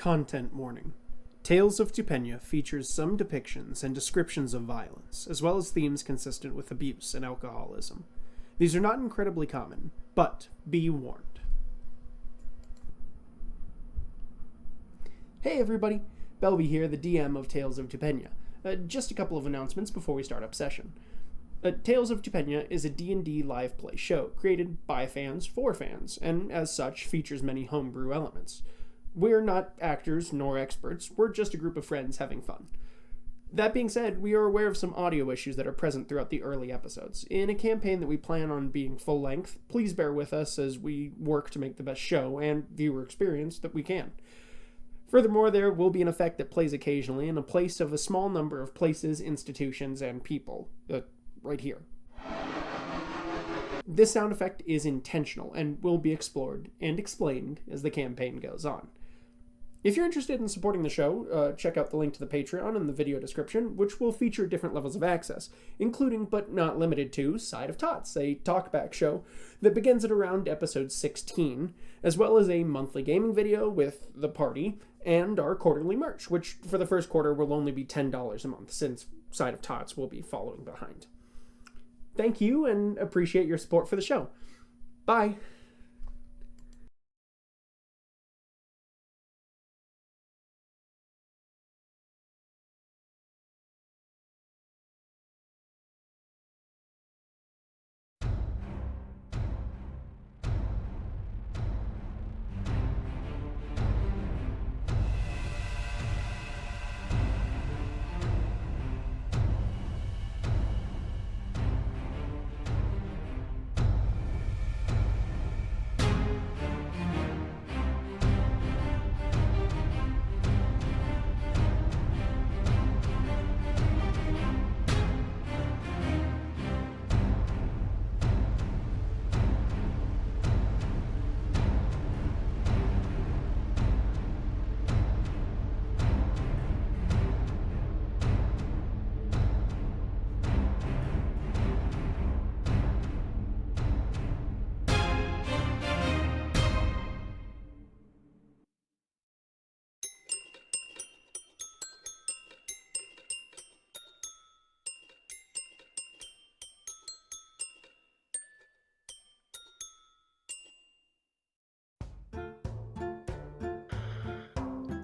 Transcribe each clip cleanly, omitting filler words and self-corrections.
Content warning. Tales of Tupenia features some depictions and descriptions of violence, as well as themes consistent with abuse and alcoholism. These are not incredibly common, but be warned. Hey everybody, Belby here, the DM of Tales of Tupenia. Just a couple of announcements before we start up session. Tales of Tupenia is a D&D live play show created by fans for fans, and as such features many homebrew elements. We're not actors nor experts, we're just a group of friends having fun. That being said, we are aware of some audio issues that are present throughout the early episodes. In a campaign that we plan on being full length, please bear with us as we work to make the best show and viewer experience that we can. Furthermore, there will be an effect that plays occasionally in a place of a small number of places, institutions, and people. Right here. This sound effect is intentional and will be explored and explained as the campaign goes on. If you're interested in supporting the show, check out the link to the Patreon in the video description, which will feature different levels of access, including but not limited to Side of Tots, a talkback show that begins at around episode 16, as well as a monthly gaming video with the party, and our quarterly merch, which for the first quarter will only be $10 a month, since Side of Tots will be following behind. Thank you, and appreciate your support for the show. Bye!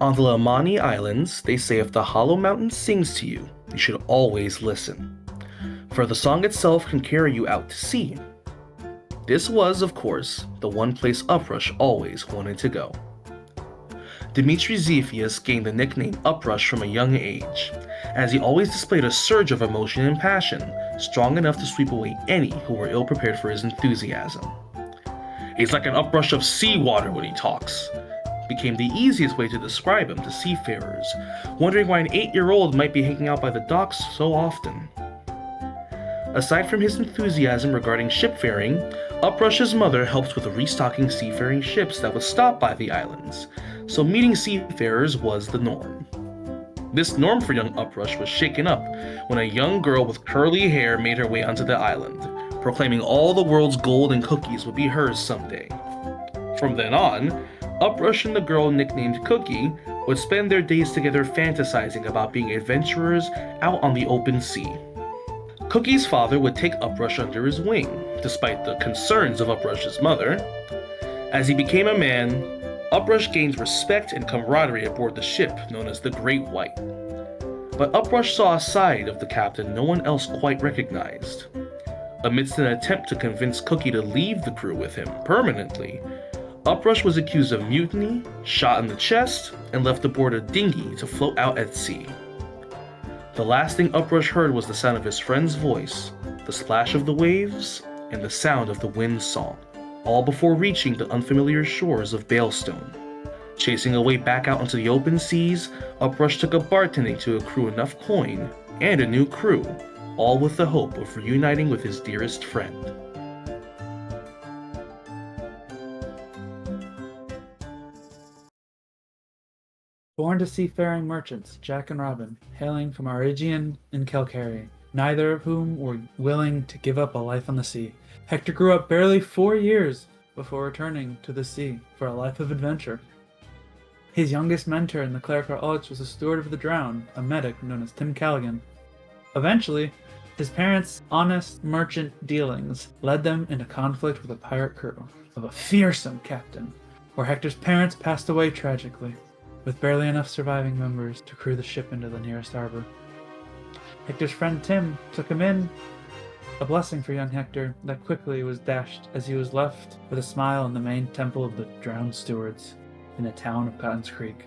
On the Lamani Islands, they say if the Hollow Mountain sings to you, you should always listen, for the song itself can carry you out to sea. This was, of course, the one place Uprush always wanted to go. Dmitry Zephius gained the nickname Uprush from a young age, as he always displayed a surge of emotion and passion, strong enough to sweep away any who were ill-prepared for his enthusiasm. He's like an uprush of seawater when he talks, became the easiest way to describe him to seafarers, wondering why an 8-year-old might be hanging out by the docks so often. Aside from his enthusiasm regarding shipfaring, Uprush's mother helped with restocking seafaring ships that would stop by the islands, so meeting seafarers was the norm. This norm for young Uprush was shaken up when a young girl with curly hair made her way onto the island, proclaiming all the world's gold and cookies would be hers someday. From then on, Uprush and the girl nicknamed Cookie would spend their days together fantasizing about being adventurers out on the open sea. Cookie's father would take Uprush under his wing, despite the concerns of Uprush's mother. As he became a man, Uprush gained respect and camaraderie aboard the ship known as the Great White. But Uprush saw a side of the captain no one else quite recognized. Amidst an attempt to convince Cookie to leave the crew with him permanently, Uprush was accused of mutiny, shot in the chest, and left aboard a dinghy to float out at sea. The last thing Uprush heard was the sound of his friend's voice, the splash of the waves, and the sound of the wind's song, all before reaching the unfamiliar shores of Balestone. Chasing a way back out into the open seas, Uprush took a bartending to accrue enough coin and a new crew, all with the hope of reuniting with his dearest friend. Born to seafaring merchants, Jack and Robin, hailing from Arigian and Calcary, neither of whom were willing to give up a life on the sea. Hector grew up barely 4 years before returning to the sea for a life of adventure. His youngest mentor in the clerical arts was a steward of the drowned, a medic known as Tim Callaghan. Eventually, his parents' honest merchant dealings led them into conflict with a pirate crew of a fearsome captain, where Hector's parents passed away tragically, with barely enough surviving members to crew the ship into the nearest harbor. Hector's friend Tim took him in, a blessing for young Hector that quickly was dashed as he was left with a smile in the main temple of the drowned stewards in the town of Cotton's Creek,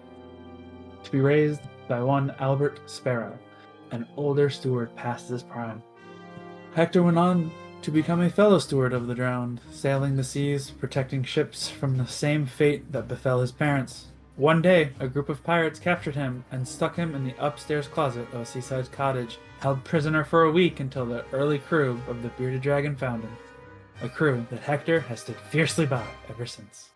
to be raised by one Albert Sparrow, an older steward past his prime. Hector went on to become a fellow steward of the drowned, sailing the seas, protecting ships from the same fate that befell his parents. One day, a group of pirates captured him and stuck him in the upstairs closet of a seaside cottage, held prisoner for a week until the early crew of the Bearded Dragon found him, a crew that Hector has stood fiercely by ever since.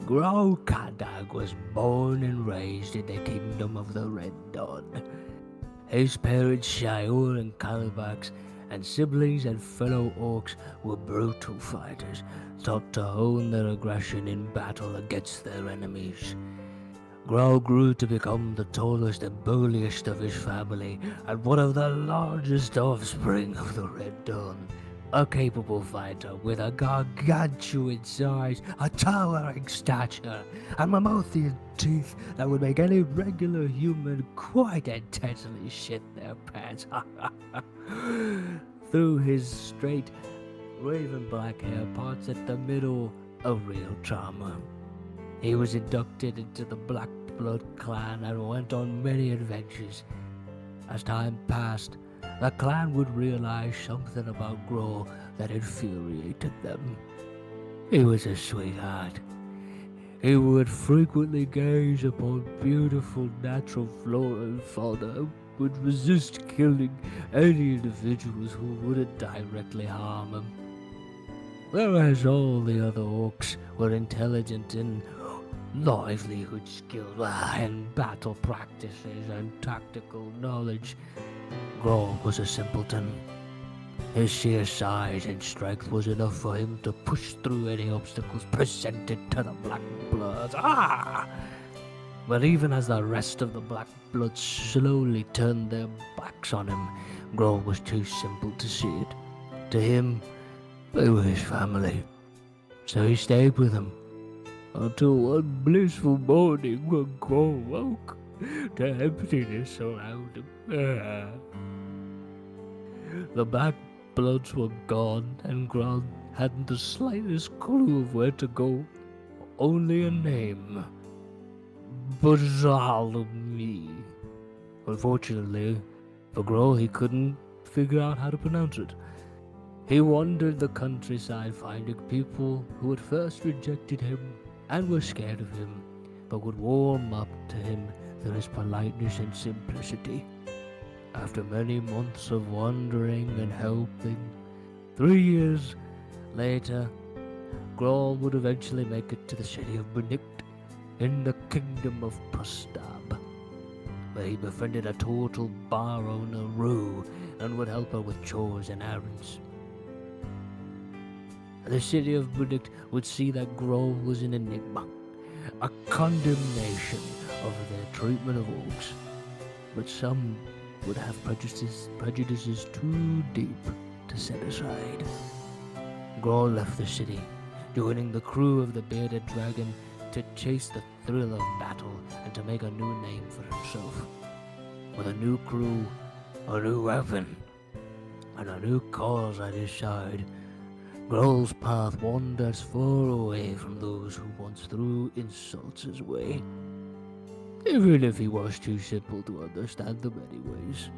Grow Kadag was born and raised in the kingdom of the Red Dawn. His parents, Shior and Calibax, and siblings and fellow orcs were brutal fighters, taught to hone their aggression in battle against their enemies. Grow grew to become the tallest and burliest of his family, and one of the largest offspring of the Red Dawn. A capable fighter with a gargantuan size, a towering stature, and mammothian teeth that would make any regular human quite intensely shit their pants. Through his straight, raven black hair parts at the middle, a real charmer. He was inducted into the Black Blood clan and went on many adventures. As time passed, the clan would realize something about Grow that infuriated them. He was a sweetheart. He would frequently gaze upon beautiful natural flora and fauna, would resist killing any individuals who wouldn't directly harm him. Whereas all the other orcs were intelligent and livelihood skills and battle practices and tactical knowledge, Grow was a simpleton. His sheer size and strength was enough for him to push through any obstacles presented to the Black Bloods. But even as the rest of the Black Bloods slowly turned their backs on him, Grow was too simple to see it. To him, they were his family. So he stayed with them, until one blissful morning when Grow woke to emptiness around him. The Black Bloods were gone, and Grow hadn't the slightest clue of where to go. Only a name. Bartholomew. Unfortunately, for Grow, he couldn't figure out how to pronounce it. He wandered the countryside finding people who at first rejected him and were scared of him, but would warm up to him through his politeness and simplicity. After many months of wandering and helping, 3 years later, Grow would eventually make it to the city of Benict in the kingdom of Pustab, where he befriended a total bar owner, Rue, and would help her with chores and errands. The city of Benict would see that Grow was an enigma, a condemnation of their treatment of orcs, but some would have prejudices too deep to set aside. Grow left the city, joining the crew of the Bearded Dragon to chase the thrill of battle and to make a new name for himself. With a new crew, a new weapon, and a new cause at his side, Grow's path wanders far away from those who once threw insults his way, even if he was too simple to understand them anyways.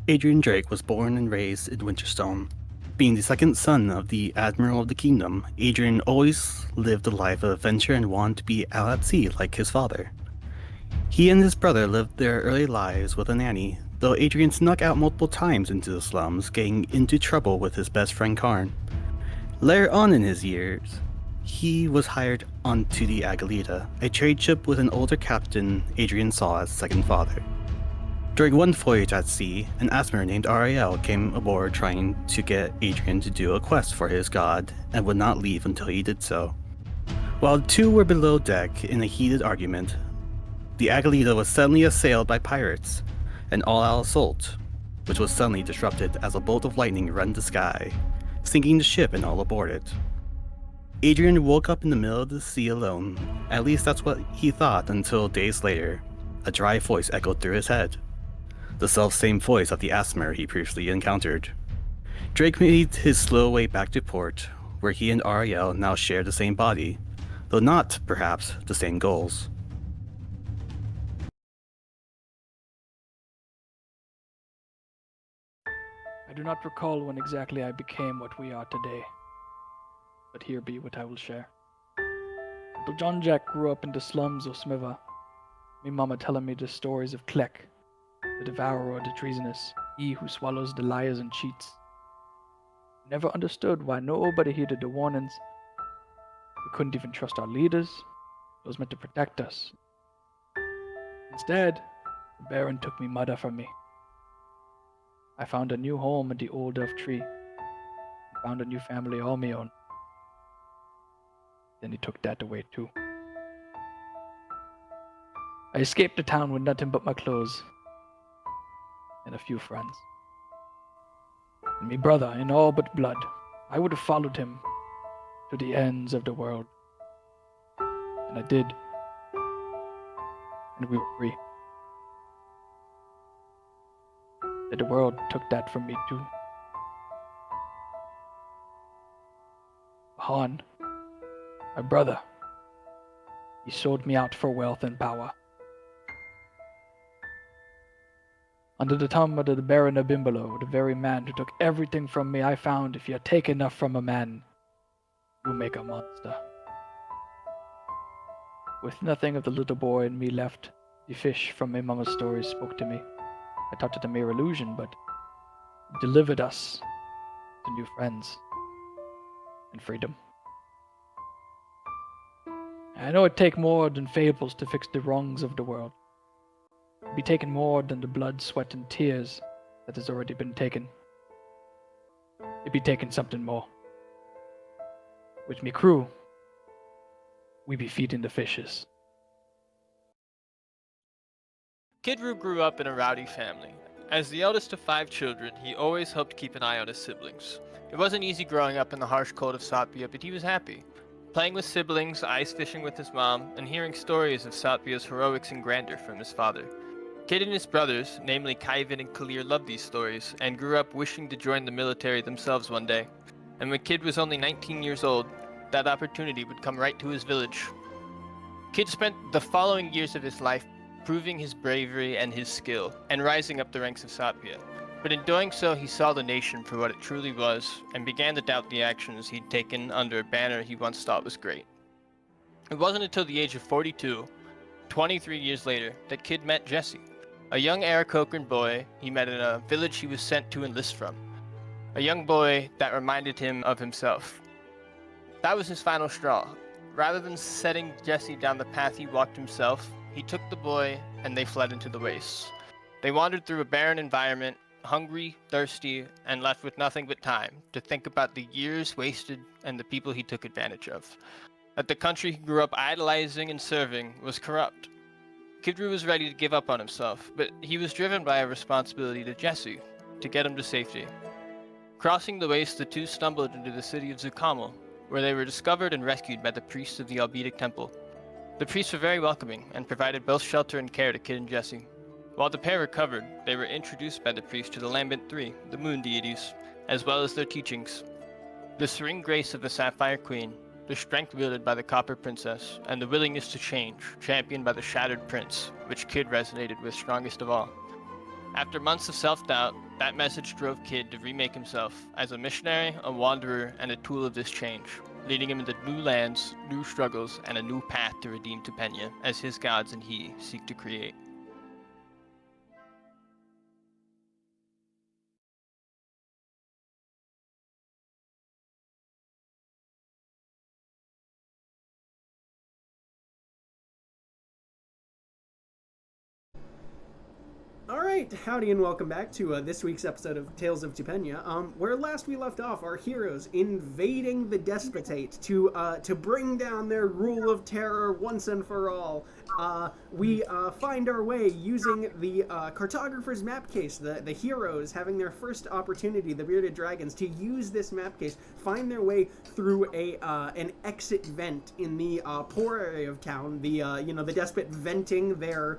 Adrian Drake was born and raised in Winterstone. Being the second son of the Admiral of the Kingdom, Adrian always lived a life of adventure and wanted to be out at sea like his father. He and his brother lived their early lives with a nanny though Adrian snuck out multiple times into the slums, getting into trouble with his best friend Karn. Later on in his years, he was hired onto the Agalita, a trade ship with an older captain Adrian saw as second father. During one voyage at sea, an Asmer named Ariel came aboard trying to get Adrian to do a quest for his god, and would not leave until he did so. While the two were below deck in a heated argument, the Agalita was suddenly assailed by pirates, an all-out assault, which was suddenly disrupted as a bolt of lightning rent the sky, sinking the ship and all aboard it. Adrian woke up in the middle of the sea alone, at least that's what he thought, until days later, a dry voice echoed through his head. The self-same voice of the Asmer he previously encountered. Drake made his slow way back to port, where he and Ariel now share the same body, though not, perhaps, the same goals. I do not recall when exactly I became what we are today, but here be what I will share. Little John Jack grew up in the slums of Smiva, me mama telling me the stories of Kleck, the devourer of the treasonous, he who swallows the liars and cheats. Never understood why nobody heeded the warnings. We couldn't even trust our leaders, those meant to protect us. Instead, the Baron took me mother from me. I found a new home in the old elf tree, and found a new family all my own. Then he took that away too. I escaped the town with nothing but my clothes, and a few friends. And me brother, in all but blood, I would have followed him to the ends of the world. And I did. And we were free. But the world took that from me too. Han, my brother, he sold me out for wealth and power. Under the thumb of the Baron of Bimbolo, the very man who took everything from me, I found if you take enough from a man, you make a monster. With nothing of the little boy in me left, the fish from my mama's stories spoke to me. I thought it a mere illusion, but it delivered us to new friends and freedom. I know it take more than fables to fix the wrongs of the world. It'd be taken more than the blood, sweat, and tears that has already been taken. It'd be taken something more. With me crew, we be feeding the fishes. Kidru grew up in a rowdy family. As the eldest of 5 children, he always hoped to keep an eye on his siblings. It wasn't easy growing up in the harsh cold of Satpia, but he was happy. Playing with siblings, ice fishing with his mom, and hearing stories of Satpia's heroics and grandeur from his father. Kid and his brothers, namely Kaivan and Kalir, loved these stories, and grew up wishing to join the military themselves one day. And when Kid was only 19 years old, that opportunity would come right to his village. Kid spent the following years of his life proving his bravery and his skill, and rising up the ranks of Satpia. But in doing so, he saw the nation for what it truly was, and began to doubt the actions he'd taken under a banner he once thought was great. It wasn't until the age of 42, 23 years later, that Kid met Jesse, a young Aarakocran boy he met in a village he was sent to enlist from. A young boy that reminded him of himself. That was his final straw. Rather than setting Jesse down the path he walked himself, he took the boy and they fled into the wastes. They wandered through a barren environment, hungry, thirsty, and left with nothing but time to think about the years wasted and the people he took advantage of. That the country he grew up idolizing and serving was corrupt. Kidru was ready to give up on himself, but he was driven by a responsibility to Jesse, to get him to safety. Crossing the waste, the two stumbled into the city of Zukamel, where they were discovered and rescued by the priests of the Albedic Temple. The priests were very welcoming and provided both shelter and care to Kid and Jesse. While the pair recovered, they were introduced by the priest to the Lambent Three, the moon deities, as well as their teachings. The serene grace of the Sapphire Queen, the strength wielded by the Copper Princess, and the willingness to change, championed by the Shattered Prince, which Kid resonated with strongest of all. After months of self-doubt, that message drove Kid to remake himself as a missionary, a wanderer, and a tool of this change, leading him into new lands, new struggles, and a new path to redeem Tupenia, as his gods and he seek to create. right, howdy and welcome back to this week's episode of Tales of Tupenia. Where last we left off, our heroes invading the Despotate to bring down their rule of terror once and for all. We find our way using the cartographer's map case, the heroes having their first opportunity, the bearded dragons, to use this map case, find their way through an exit vent in the poor area of town, the despot venting their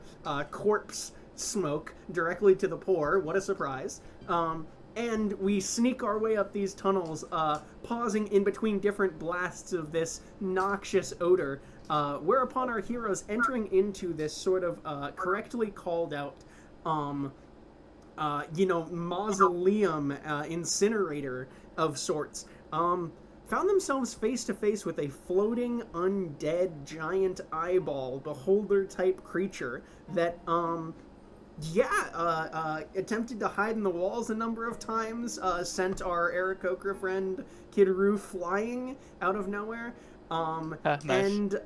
corpse smoke directly to the poor. What a surprise. And we sneak our way up these tunnels, pausing in between different blasts of this noxious odor, whereupon our heroes entering into this sort of correctly called out mausoleum incinerator of sorts, found themselves face to face with a floating undead giant eyeball beholder type creature that attempted to hide in the walls a number of times, sent our Aarakocra friend Kidaru flying out of nowhere, Nice. and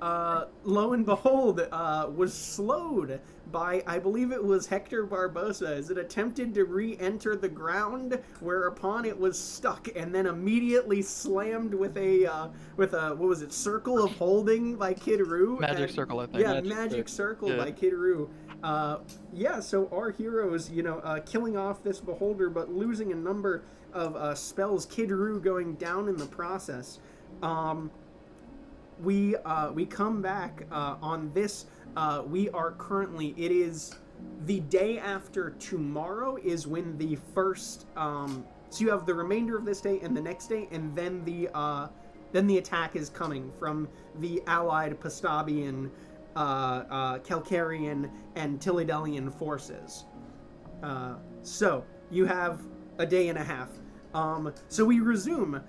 lo and behold, was slowed by, I believe it was Hector Barbosa, as it attempted to re-enter the ground, whereupon it was stuck, and then immediately slammed with a what was it, Circle of Holding by Kidaru? Magic Circle, I think. Yeah, Magic Circle by Kidaru. So our heroes, killing off this beholder, but losing a number of spells, Kidaru going down in the process. We come back on this. We are currently, it is the day after tomorrow is when the first, so you have the remainder of this day and the next day, and then the attack is coming from the allied Pastabian, Calcarian, and Tillidelian forces. So you have a day and a half. So we resume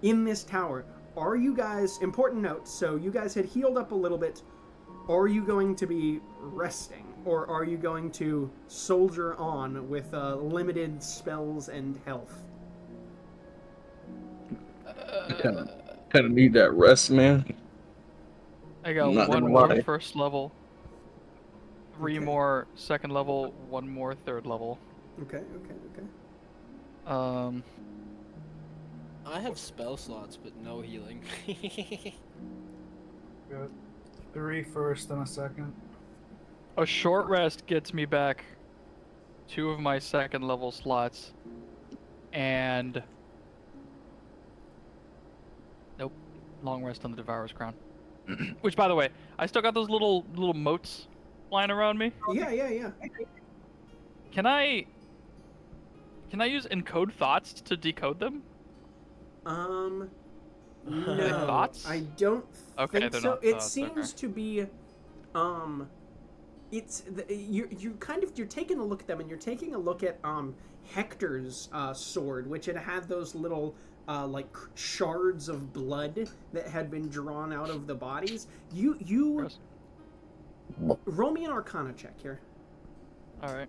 in this tower. Are you guys, important note, so you guys had healed up a little bit. Are you going to be resting? Or are you going to soldier on with limited spells and health? Kind of need that rest, man. I got Not one gonna more lie. first level, three Okay. more second level, one more third level. Okay. I have spell slots, but no healing. Good. 3 first and a second. A short rest gets me back 2 of my second level slots, and nope, long rest on the Devourer's Crown. Which, by the way, I still got those little motes flying around me. Yeah. Can I use encode thoughts to decode them? No, thoughts? I don't Okay, think they're so. not It thoughts, seems okay. to be, you're taking a look at them, and you're taking a look at Hector's sword, which had those little shards of blood that had been drawn out of the bodies. You Gross. roll me an Arcana check here. All right.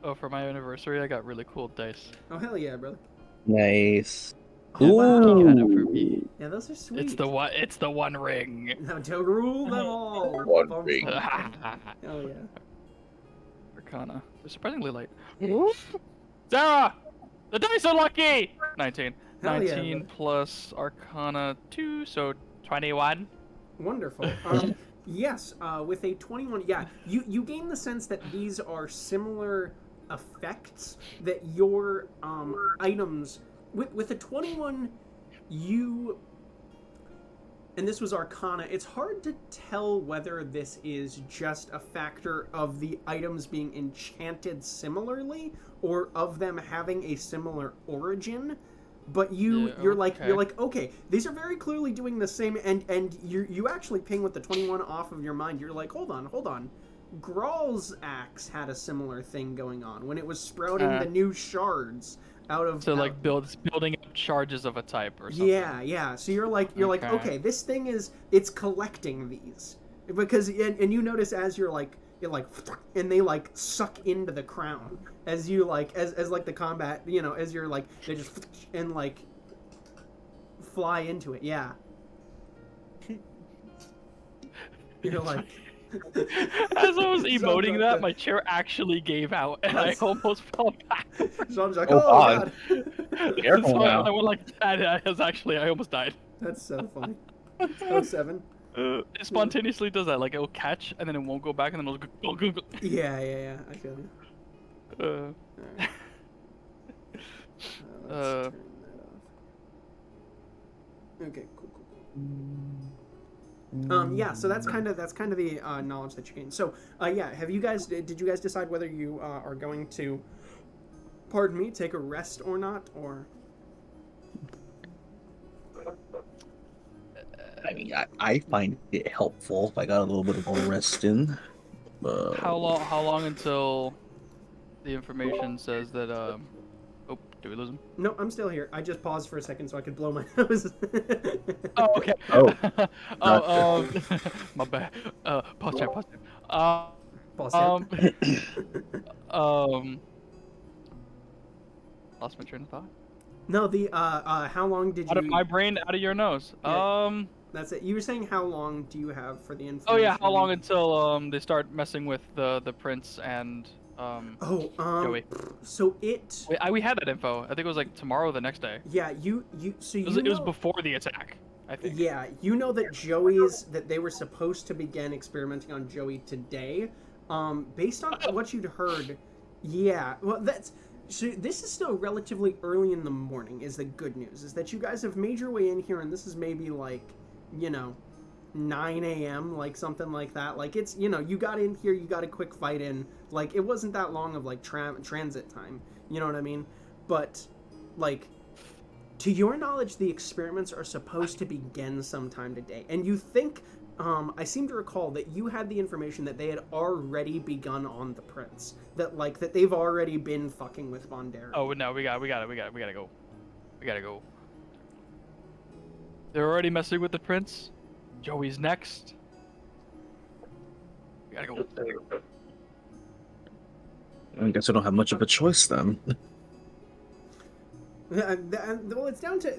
Oh, for my anniversary, I got really cool dice. Oh hell yeah, brother! Nice. Oh, wow. Yeah, no, for me. Yeah, those are sweet. It's the one. It's the one ring. Now to rule them all. One Bum, ring. bum, bum. Hell yeah. Arcana. They're surprisingly light. Sarah, the dice are lucky. 19. Hell yeah, 19 brother. plus Arcana 2, so 21. Wonderful. Yes, with a 21, yeah, you gain the sense that these are similar effects, that your items, with a 21, and this was Arcana, it's hard to tell whether this is just a factor of the items being enchanted similarly, or of them having a similar origin. But you're like, okay, these are very clearly doing the same, and you actually ping with the 21 off of your mind. You're like, hold on. Graal's axe had a similar thing going on when it was sprouting the new shards out of. So like building up charges of a type or something. Yeah. So you're like, okay, this thing it's collecting these, because and you notice as you're like, and they like suck into the crown as you like as the combat, as you're like, they just and like fly into it. Yeah. You're like, As I was emoting Jean-Jacques, that, my chair actually gave out, and I almost fell back. Jean-Jacques, Oh, oh God. god. Careful So now. I went like that. I almost died. That's so funny. 07. It spontaneously does that. Like it'll catch, and then it won't go back, and then it'll go. Yeah. I feel you. Uh, Let's turn that off. Okay, cool. Yeah, so that's kind of the knowledge that you gain. So, yeah, did you guys decide whether you are going to, pardon me, take a rest or not, or? I mean, I find it helpful if I got a little bit of a rest in. how long until the information says that? Oh, did we lose him? No, I'm still here. I just paused for a second so I could blow my nose. Oh, okay. Oh. My bad. Pause time. Pause it. Lost my train of thought. No, the how long did Out of you? my brain, out of your nose. Yeah. That's it. You were saying how long do you have for the information? Oh yeah, how long until they start messing with the prince and Joey? So it. We had that info. I think it was like tomorrow or the next day. Yeah, it was before the attack, I think. Yeah, you know that that they were supposed to begin experimenting on Joey today. Based on what you'd heard, yeah. Well, so this is still relatively early in the morning. Is the good news is that you guys have made your way in here, and this is maybe like, 9 a.m. like something like that. Like it's you got in here, you got a quick fight in. Like it wasn't that long of like transit time. You know what I mean? But like, to your knowledge, the experiments are supposed to begin sometime today, and you think. I seem to recall that you had the information that they had already begun on the prince. That they've already been fucking with Von Der. Oh no, we gotta go. We gotta go. They're already messing with the prince. Joey's next. We gotta go. I guess I don't have much of a choice then. Well, it's down to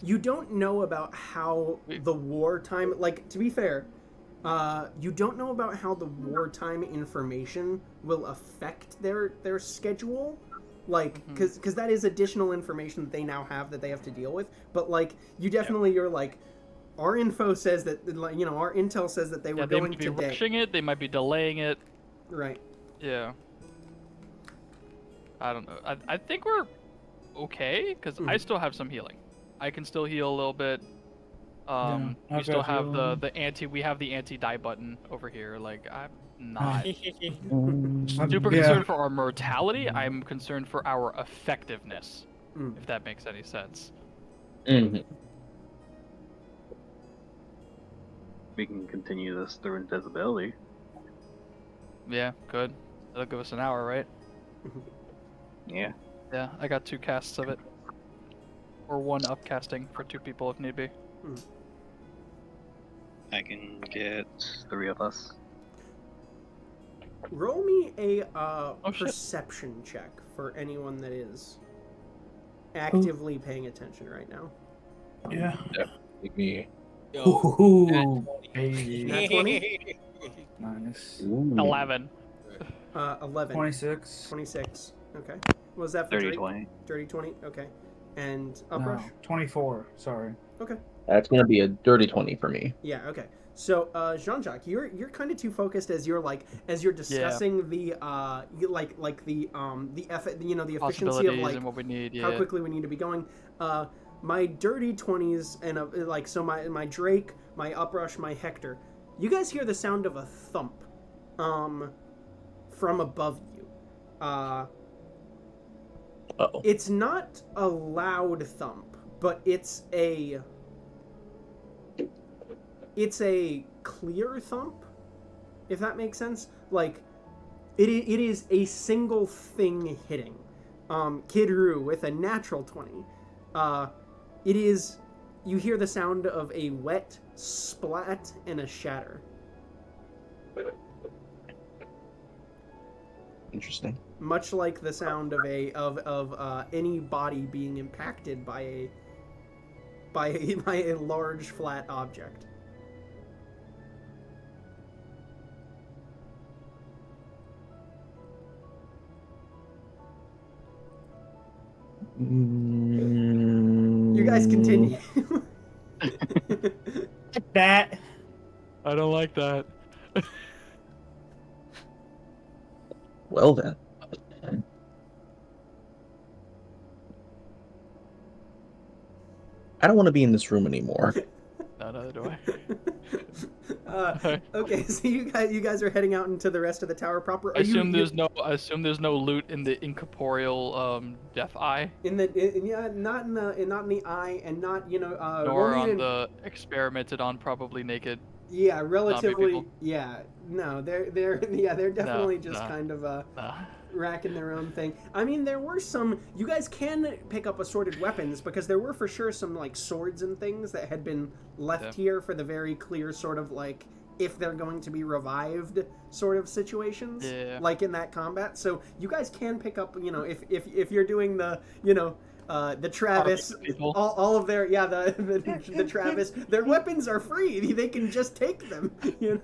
you don't know about how the wartime. Like, to be fair, you don't know about how the wartime information will affect their schedule. Like, because that is additional information that they now have that they have to deal with. But like, you definitely you're like, our info says that our intel says that they were going today. They might be today. rushing it. They might be delaying it. Right. Yeah. I don't know. I think we're okay because I still have some healing. I can still heal a little bit. We still have we have the anti-die button over here. Like I'm not super concerned for our mortality. I'm concerned for our effectiveness, if that makes any sense. We can continue this through invisibility. Yeah, good. That'll give us an hour, right? Yeah. Yeah, I got 2 casts of it. Or 1 upcasting for 2 people if need be. I can get 3 of us. Roll me a perception check for anyone that is actively paying attention right now. Yeah. Like me. Ooh, baby. Nat 20? Nice. 11. 11. 26. 26. Okay. What was that for? Dirty Drake? 20. Dirty 20. Okay. And No, Uprush? 24. Sorry. Okay. That's gonna be a dirty 20 for me. Yeah. Okay. So, Jean-Jacques, you're kind of too focused as you're discussing the the efficiency of and what we need. how quickly we need to be going. My dirty 20s and so my Drake, my Uprush, my Hector. You guys hear the sound of a thump, from above you. It's not a loud thump, but it's a clear thump, if that makes sense. Like, it is a single thing hitting. Kid Roo with a natural 20. You hear the sound of a wet splat and a shatter. Interesting. Much like the sound of any body being impacted by a large flat object. You guys continue. That. I don't like that. Well then. I don't want to be in this room anymore. No, neither do I. Okay, so you guys are heading out into the rest of the tower proper. I assume there's no loot in the incorporeal death eye. not in the eye, and not Nor on the experimented on probably naked. Yeah, relatively. people. Yeah, no, they're definitely kind of racking their own thing. I mean, there were some. You guys can pick up assorted weapons because there were for sure some like swords and things that had been left here for the very clear sort of like if they're going to be revived sort of situations, like in that combat. So you guys can pick up, if you're doing the, the Travis, all of their, the Travis, their weapons are free. They can just take them, You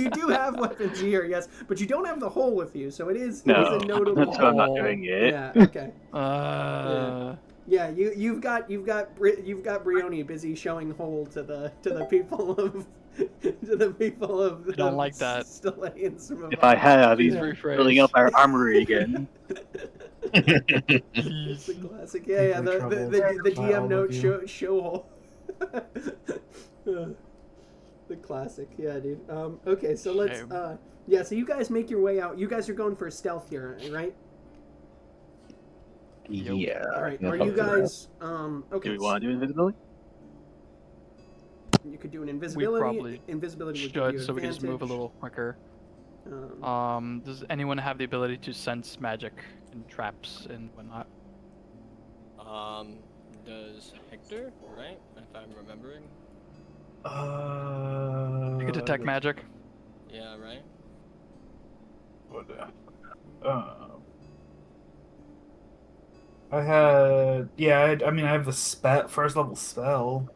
do have weapons here, yes, but you don't have the hole with you, so it is a notable. That's why I'm not doing it. Yeah, okay. Yeah, you've got Brioni busy showing hole to the people of I don't like that. If I had, he's building up our armory again. It's a classic. Yeah. The DM note show hole. The classic. Yeah, dude. Okay, so let's. So you guys make your way out. You guys are going for stealth here, right? Yeah. All right. Are you guys? Okay. Do we want to do invisibility? You could do an invisibility. We Invisibility would should, give you so we can just move a advantage. little quicker. Does anyone have the ability to sense magic and traps and whatnot? Does Hector, right? If I'm remembering. You can detect magic. Yeah, right. I had, I have the first level spell.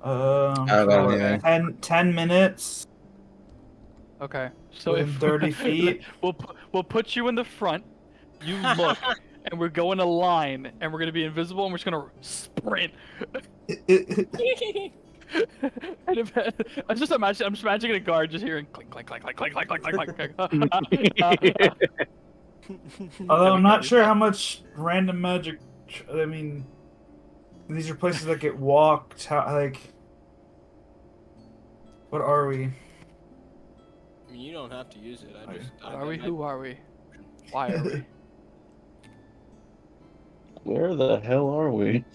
Okay. 10 minutes. Okay, so Within 30 feet. we'll put you in the front. You look, and we're going a line, and we're gonna be invisible, and we're just gonna sprint. And I'm just imagining a guard just hearing clink, clink, clink, clink, clink, clink, clink, clink, clink. Although I'm not sure how much random magic. I mean, these are places that get walked. What are we? I mean, you don't have to use it. Are we? Who are we? Why are we? Where the hell are we?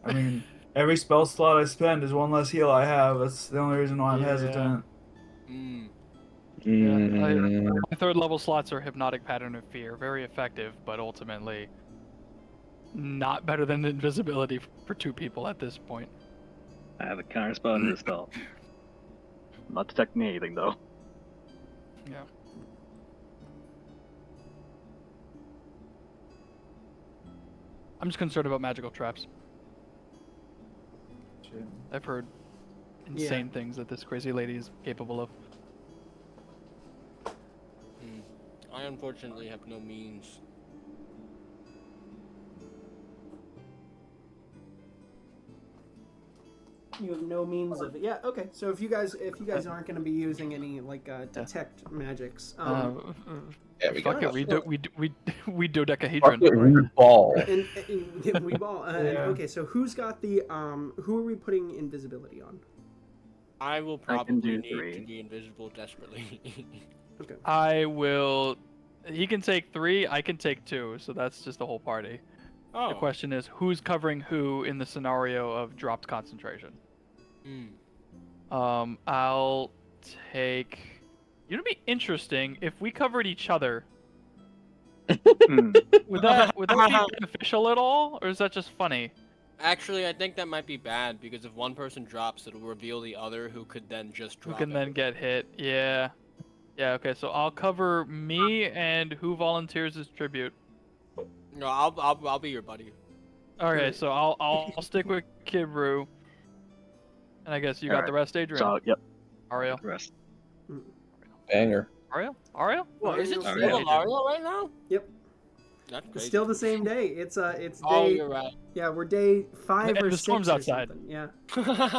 I mean, every spell slot I spend is one less heal I have. That's the only reason why I'm hesitant. My third level slots are Hypnotic Pattern of Fear. Very effective, but ultimately not better than invisibility for 2 people at this point. I have a counter spell in this spell. I'm not detecting anything though. Yeah. I'm just concerned about magical traps. I've heard insane things that this crazy lady is capable of. I unfortunately have no means. You have no means of it. Yeah. Okay. So if you guys aren't going to be using any detect magics, we fuck it. We dodecahedron. We ball. We ball. Okay. So who's got the who are we putting invisibility on? I will probably need to be invisible desperately. Okay. I will. He can take 3. I can take 2. So that's just the whole party. Oh. The question is, who's covering who in the scenario of dropped concentration? I'll take. It'd be interesting if we covered each other. Would that be beneficial at all, or is that just funny? Actually, I think that might be bad because if one person drops, it'll reveal the other who could then just drop. Who can then get hit? Yeah. Yeah. Okay. So I'll cover me, and who volunteers as tribute? No, I'll be your buddy. Okay. So I'll stick with Kibru. And I guess you got the rest, Adrian. So, yep. Ariel. The rest. Banger. Ariel? Well, is it still Ariel right now? Yep. That's It's crazy. still the same day. It's day. Oh, you're right. Yeah, we're day 5 And or the 6 storm's or outside. something. Yeah.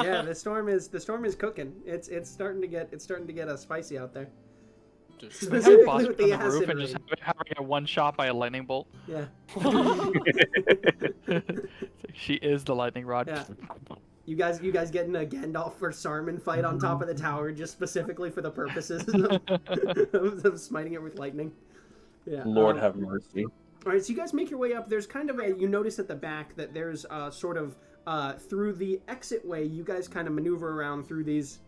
Yeah, the storm is cooking. It's starting to get spicy out there. Just- Have Specifically Boss with on the the roof acid and just rain. having a one shot by a lightning bolt. Yeah. She is the lightning rod. Yeah. You guys getting a Gandalf or Saruman fight on top of the tower just specifically for the purposes of smiting it with lightning. Yeah. Lord have mercy. All right, so you guys make your way up. There's kind of you notice at the back that there's sort of through the exit way. You guys kind of maneuver around through these,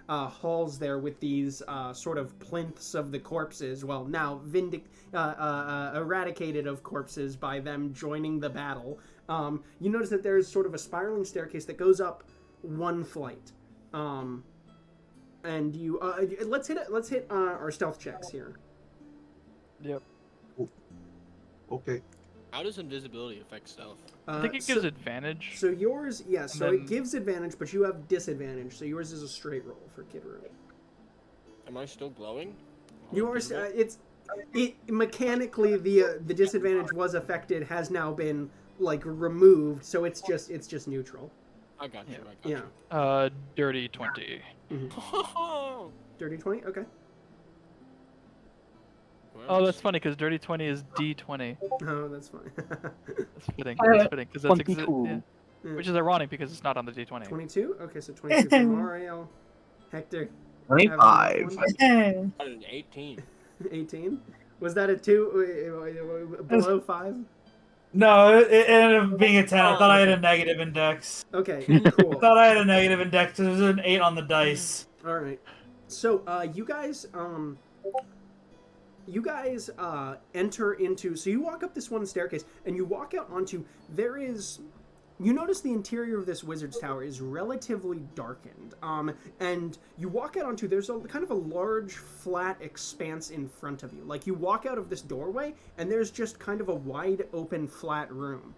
halls there with these sort of plinths of the corpses. Well, now eradicated of corpses by them joining the battle. You notice that there's sort of a spiraling staircase that goes up one flight. And you let's hit our stealth checks here. Yep. Okay. How does invisibility affect stealth? I think it gives advantage. So yours, yeah. So then- it gives advantage, but you have disadvantage. So yours is a straight roll for Kid Room. Am I still glowing? You are. It mechanically the disadvantage was affected, has now been like removed. So it's just neutral. I got you. Yeah. I got Dirty 20. you. Dirty 20. Okay. Oh, that's funny because Dirty 20 is D20. Oh, that's fine. That's fitting. That's fitting because that's 22. yeah. Which is ironic because it's not on the D20. 22. Okay, so 22 for Mario. Hector. 25. 18. 18. Was that a 2 below 5? No, it ended up being a 10. I thought I had a negative index. Okay, I cool. thought I had a negative index. There was an 8 on the dice. All right. So, you guys enter into. So you walk up this one staircase, and you walk out onto. You notice the interior of this wizard's tower is relatively darkened. And you walk out onto. There's a kind of a large, flat expanse in front of you. Like you walk out of this doorway, and there's just kind of a wide open, flat room.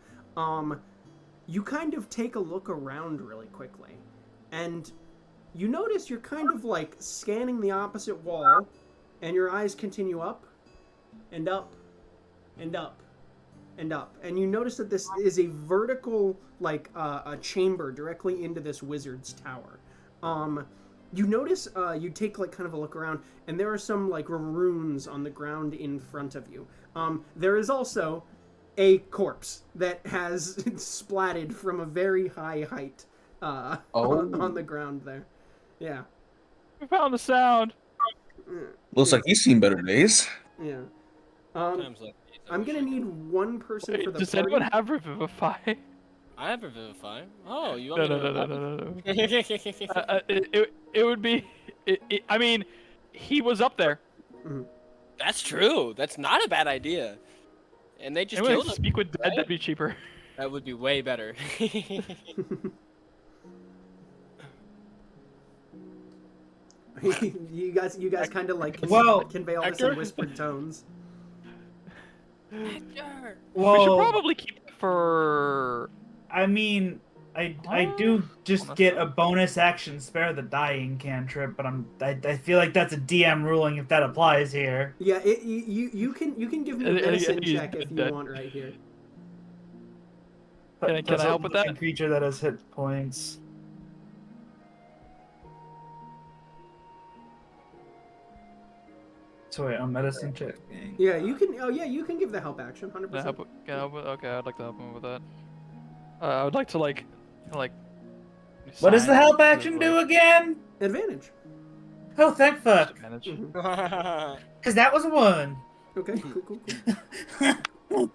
You kind of take a look around really quickly, and you notice you're kind of like scanning the opposite wall, and your eyes continue up, and up, and up, and up. And you notice that this is a vertical, like, a chamber directly into this wizard's tower. You notice, you take, like, kind of a look around, and there are some, like, runes on the ground in front of you. There is also a corpse that has splatted from a very high height, on the ground there. Yeah. We found the sound. Looks like he's seen better days. Yeah. Times like these, I I'm wish gonna I need one person for the Does party. anyone have Revivify? I have Revivify. Oh, you No, want me no, to no, no, revive no, no. it? It would be. I mean, he was up there. That's true. That's not a bad idea. And they just Anyway, killed him. speak with dead. That'd be cheaper. That would be way better. you guys kind of like convey all this in Hector? whispered tones. Hector! Well, We should probably keep it for. I mean, I do just get a bonus action spare the dying cantrip, but I feel like that's a DM ruling if that applies here. Yeah, you can give me a medicine check if you want right here. Can I That's a help with that? living creature that has hit points. So wait, on medicine check. Yeah, you can. Oh yeah, you can give the help action, 100%. Can I help? Can I help with? Okay, I'd like to help him with that. I would like to like. What does the sign help to, action do like, again? Advantage. Oh, thank fuck. advantage. Because that was a 1. Okay, cool.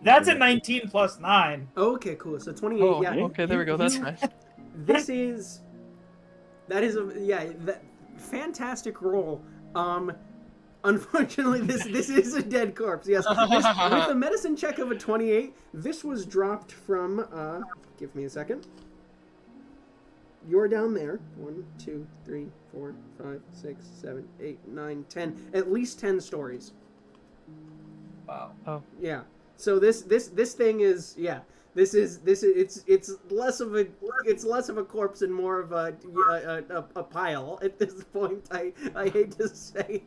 That's a 19 plus 9. Okay, cool. So 28. Oh, yeah. okay, there we go. That's nice. That is a fantastic roll. Unfortunately, this is a dead corpse. Yes, with a medicine check of a 28, this was dropped from. Give me a second. You're down there. 1, 2, 3, 4, 5, 6, 7, 8, 9, 10. At least 10 stories. Wow. Oh. Yeah. So this thing is it's less of a corpse and more of a pile at this point. I hate to say.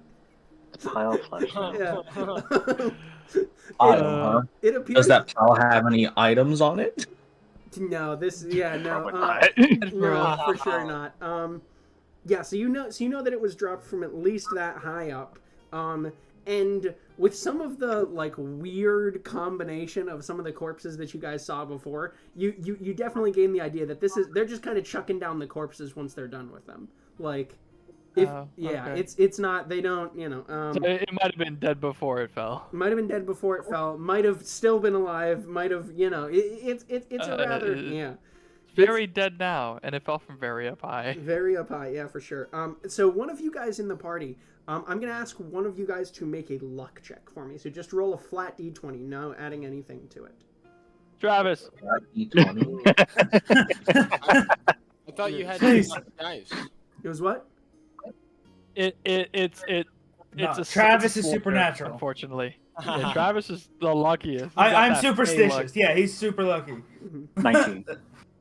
Pile of flesh. Yeah. Item, huh? It appears. Does that pile have any items on it? No, this. Yeah, no. Probably not. No, for sure not. Yeah, so you know that it was dropped from at least that high up. And with some of the like weird combination of some of the corpses that you guys saw before, you definitely gain the idea that they're just kind of chucking down the corpses once they're done with them. Like, if okay. it's not, they don't, So it might have been dead before it fell. might have been dead before it fell, might have still been alive, might have, it's a rather, yeah. Very dead now, and it fell from very up high. Very up high, yeah, for sure. So one of you guys in the party, I'm going to ask one of you guys to make a luck check for me. So just roll a flat d20, no adding anything to it. Travis. E20. I thought you had Please. dice. It was what? It's No, a Travis is it's a supernatural. Unfortunately, yeah, Travis is the luckiest. He got I'm that fey superstitious. luck. Yeah, he's super lucky. 19.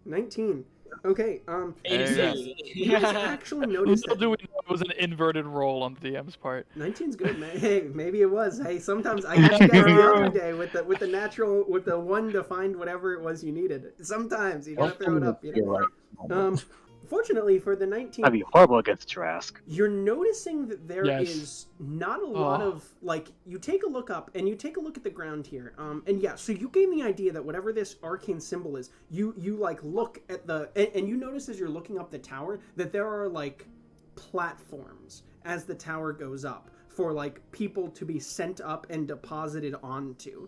19. Okay, There you guys actually noticed Little that do we know it was an inverted roll on the DM's part. 19's good, man. Hey, maybe it was. Hey, sometimes I got you guys the other day with the natural, with the one to find whatever it was you needed. Sometimes you gotta throw it up, Fortunately for the 19, That'd be horrible against Trask. you're noticing that there is Yes. not a lot of, like, you take a look up and you take a look at the ground here. And yeah, so you gain the idea that whatever this arcane symbol is, you like look at the, and you notice as you're looking up the tower that there are like platforms as the tower goes up for like people to be sent up and deposited onto.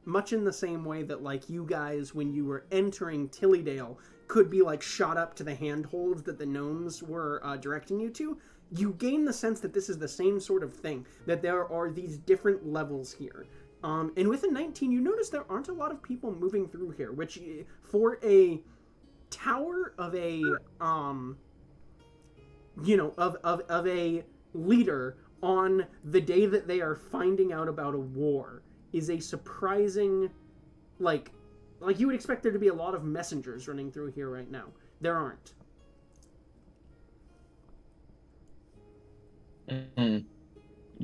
Much in the same way that like you guys, when you were entering Tillydale, could be like shot up to the handholds that the gnomes were directing you to, you gain the sense that this is the same sort of thing, that there are these different levels here. And with a 19, you notice there aren't a lot of people moving through here, which for a tower of a, of a leader on the day that they are finding out about a war is a surprising, like you would expect there to be a lot of messengers running through here right now. There aren't.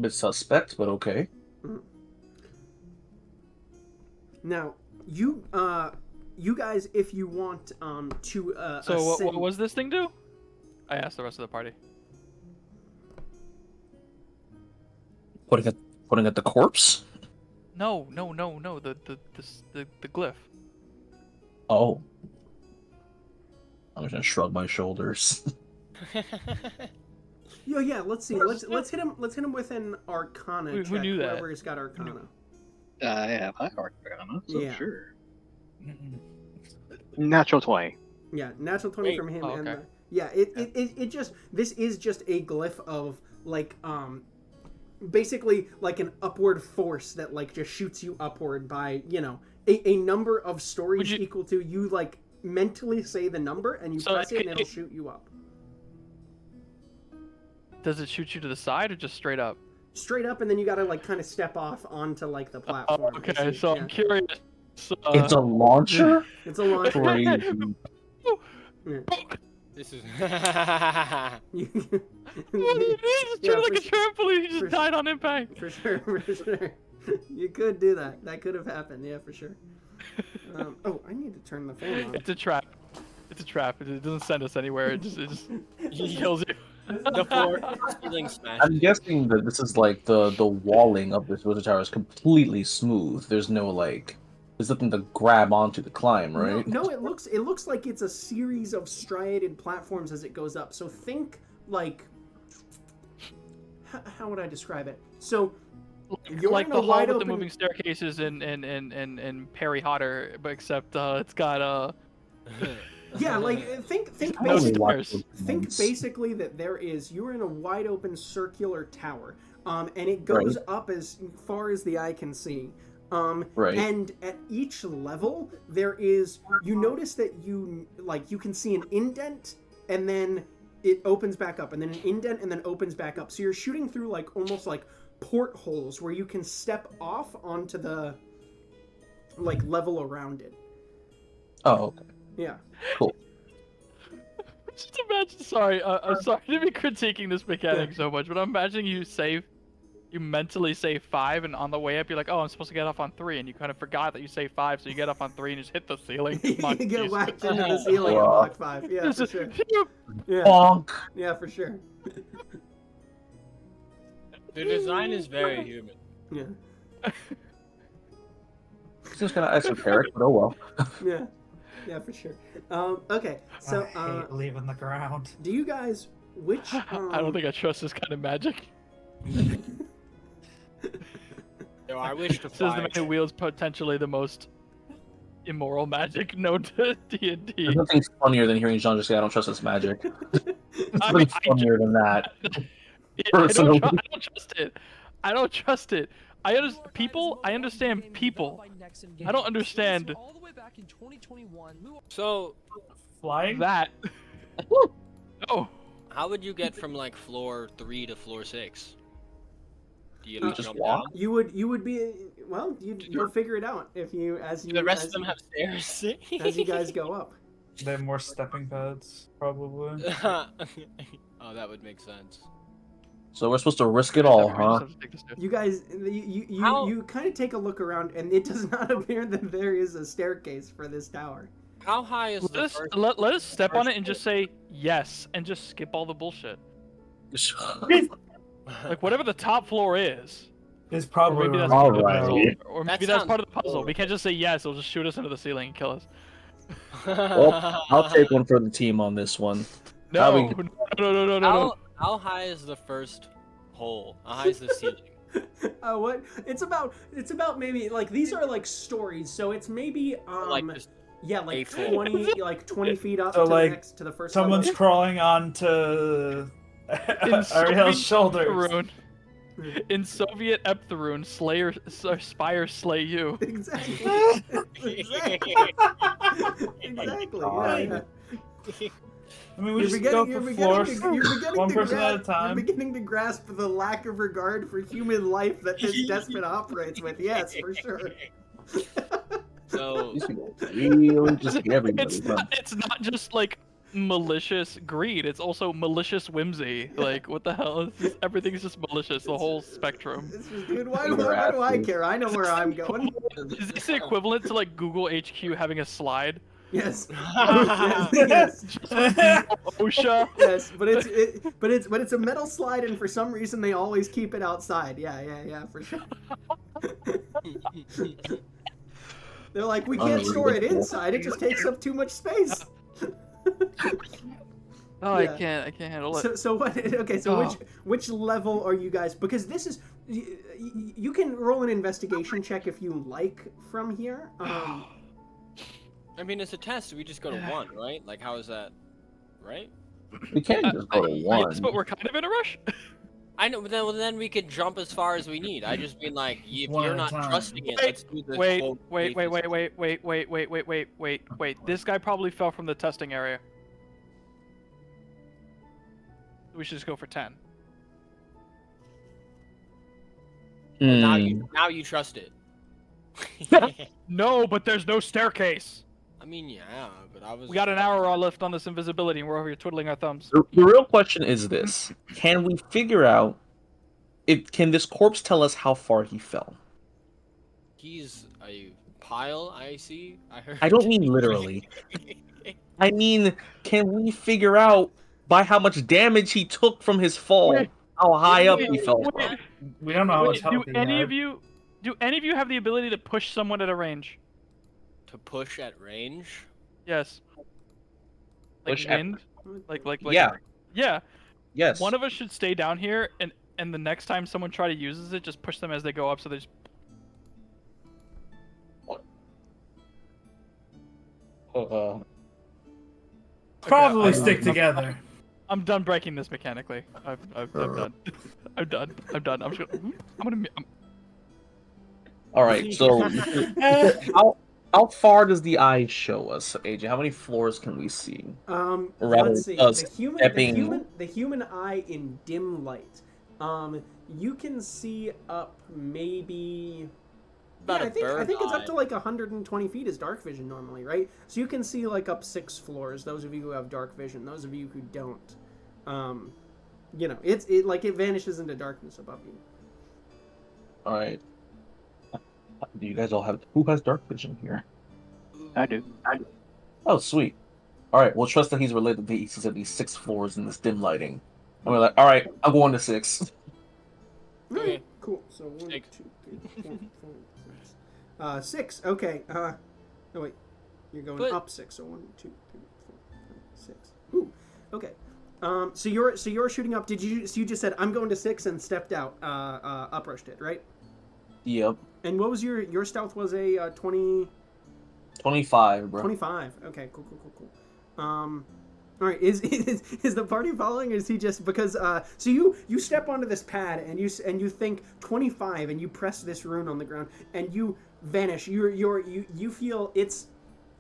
Bit suspect, but okay. Now, you guys, if you want to So what ascend... was this thing do? I asked the rest of the party. Putting at the corpse? No. The glyph. Oh. I'm just gonna shrug my shoulders. Yeah, let's see. Let's hit him with an Arcana Who check. knew that? Whoever's got Arcana. I have high Arcana, so Yeah. sure. Natural 20. Yeah, natural 20 Wait, from him. oh, And okay. it just, this is just a glyph of like basically like an upward force that like just shoots you upward by a number of stories equal to you like mentally say the number and you press it and it'll shoot you up. Does it shoot you to the side or just straight up? Straight up, and then you gotta like kind of step off onto like the platform. Okay, so I'm curious. It's a launcher? It's a launcher. Crazy. Yeah. This is. He's treated like a trampoline. He just died on impact. For sure. You could do that. That could have happened. Yeah, for sure. Oh, I need to turn the fan on. It's a trap. It's a trap. It doesn't send us anywhere. It just kills you. The floor ceiling smash. I'm guessing that this is like the walling of this wizard tower is completely smooth. There's nothing to grab onto to climb, right? No, it looks like it's a series of striated platforms as it goes up. So think like, how would I describe it? So you're like in the a hall wide with open... the moving staircases in Perry Hotter, but except it's got Yeah, like think no basically, stairs. that you're in a wide open circular tower, and it goes up as far as the eye can see. Right. And at each level, you notice that you can see an indent, and then it opens back up, and then an indent, and then opens back up. So you're shooting through like almost like portholes where you can step off onto the like level around it. Oh, okay. Yeah. Cool. Just imagine. Sorry, I'm sorry to be critiquing this mechanic so much, but I'm imagining you save You mentally say 5, and on the way up, you're like, oh, I'm supposed to get off on 3, and you kind of forgot that you say 5, so you get off on 3 and just hit the ceiling. You Mach get jeez. whacked into the ceiling at Wow. Mach 5. Yeah, for sure. Yeah, Bonk. yeah, for sure. The design is very human. Yeah, Seems kind of esoteric, but oh well. yeah, yeah, for sure. Okay, so I hate leaving the ground. do you guys which? I don't think I trust this kind of magic. No, I wish to This is the fly. man who wields potentially the most immoral magic known to D&D. There's nothing funnier than hearing John just say, "I don't trust this magic." It's I nothing mean, funnier than that. I Personally. don't trust it. I don't trust it. I understand people. I understand people. I don't understand So, Flying? that. No. how would you get from like floor 3 to floor 6? Do you You not just jump walk? down? You would be well. You'll figure it out if you as you The rest as, of them have stairs. as you guys go up. They have more stepping pads, probably. Oh, that would make sense. So we're supposed to risk it all, We just huh? have to take the stairs. You guys, How- you kind of take a look around, and it does not appear that there is a staircase for this tower. How high is Let the us, first? let us step on first it and just say yes, and just skip all the bullshit. Oh, Like whatever the top floor is, It's or probably maybe that's All part of the right. puzzle, or maybe That that's sounds part of the puzzle. cool. We can't just say yes; it'll just shoot us into the ceiling and kill us. Well, I'll take one for the team on this one. No, How we- no. How high is the first hole? How high is the ceiling? What? It's about maybe like these are like stories, so it's maybe Like just yeah, like A4. 20 feet up So, to like, the first Someone's level. crawling onto Ariel's shoulders. Eptharune. In Soviet Eptharune, Spire slay you. Exactly. Exactly. Exactly. Yeah, yeah. I mean, we just go for floors, one person at a time. You're beginning to grasp the lack of regard for human life that this despot operates with. Yes, for sure. So These people really just get everybody. It's not just like malicious greed; it's also malicious whimsy. Like, what the hell? Everything's just malicious. The whole spectrum. This is, dude, why do I care? I know where I'm going. Is this equivalent to like Google HQ having a slide? Yes. Yes. OSHA. Yes, but it's a metal slide, and for some reason they always keep it outside. Yeah, for sure. They're like, we can't store it inside. It just takes up too much space. Oh, Yeah. I can't handle it. So what? Okay, so Oh. which level are you guys? Because this is, you can roll an investigation check if you like from here. I mean, it's a test. We just go to 1, right? Like, how is that? Right? We can't just go to one. Yes, but we're kind of in a rush. I know, but then we could jump as far as we need. I just mean like, if One you're at a not time. trusting it, Wait, let's do the Wait. whole This guy probably fell from the testing area. We should just go for 10. Now Hmm. you trust it. No, but there's no staircase. I mean, yeah, but I was. We got an hour left on this invisibility, and we're over here twiddling our thumbs. The real question is this: can we figure out if can this corpse tell us how far he fell? He's a pile. I see. I heard. I don't mean literally. I mean, can we figure out by how much damage he took from his fall, Wait. how high up he Wait, fell wait. from? We don't know how much Do health he any had. of you have the ability to push someone at a range? To push at range. Yes. Like Push at- wind? Like Yeah. Yeah. Yes. One of us should stay down here, and the next time someone try to uses it, just push them as they go up, so they just. Probably I- stick together. I'm done breaking this mechanically. I'm done. I'm done. I'm just gonna. All right. So, how far does the eye show us, AJ? How many floors can we see? Or rather, Let's see. us The human eye in dim light. You can see up maybe. About Yeah, a I think bird it's up eye. to like 120 feet is dark vision normally, right? So you can see like up 6 floors. Those of you who have dark vision. Those of you who don't, it vanishes into darkness above you. All right. Do you guys all have? Who has dark vision here? I do. Oh, sweet. All right. We'll trust that he's related to each of these 6 floors in this dim lighting. And we're like, all right, I'm going to 6. Okay. Cool. So 1, 2, 3, Six. 4, 5, 6. 6. Okay. No wait. You're going But- up 6. So 1, 2, 3, 4, 5, 6. Ooh. Okay. So you're shooting up. Did you? So you just said I'm going to 6 and stepped out. Uprushed it, right? Yep. And what was your stealth? Was a 20. 25, bro. 25. Okay. Cool. All right. Is the party following? Or is he just because? So you step onto this pad and you think 25 and you press this rune on the ground and you vanish. You feel it's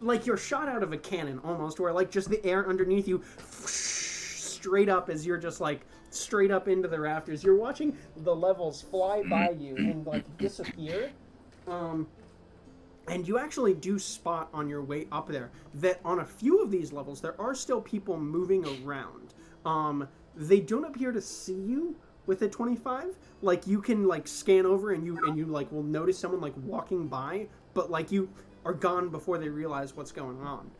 like you're shot out of a cannon almost, where like just the air underneath you straight up as you're just like straight up into the rafters. You're watching the levels fly by you and like disappear. And you actually do spot on your way up there that on a few of these levels there are still people moving around. They don't appear to see you with a 25. Like you can like scan over and you like will notice someone like walking by, but like you are gone before they realize what's going on.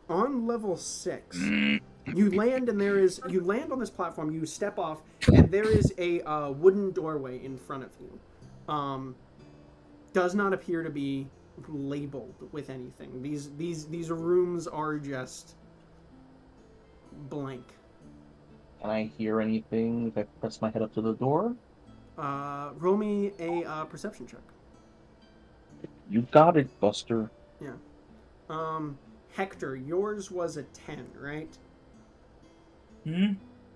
On level 6, you land and you land on this platform. You step off and there is a wooden doorway in front of you. Does not appear to be labeled with anything. These rooms are just blank. Can I hear anything if I press my head up to the door? Roll me a perception check. You got it, Buster. Yeah. Hector, yours was a 10, right?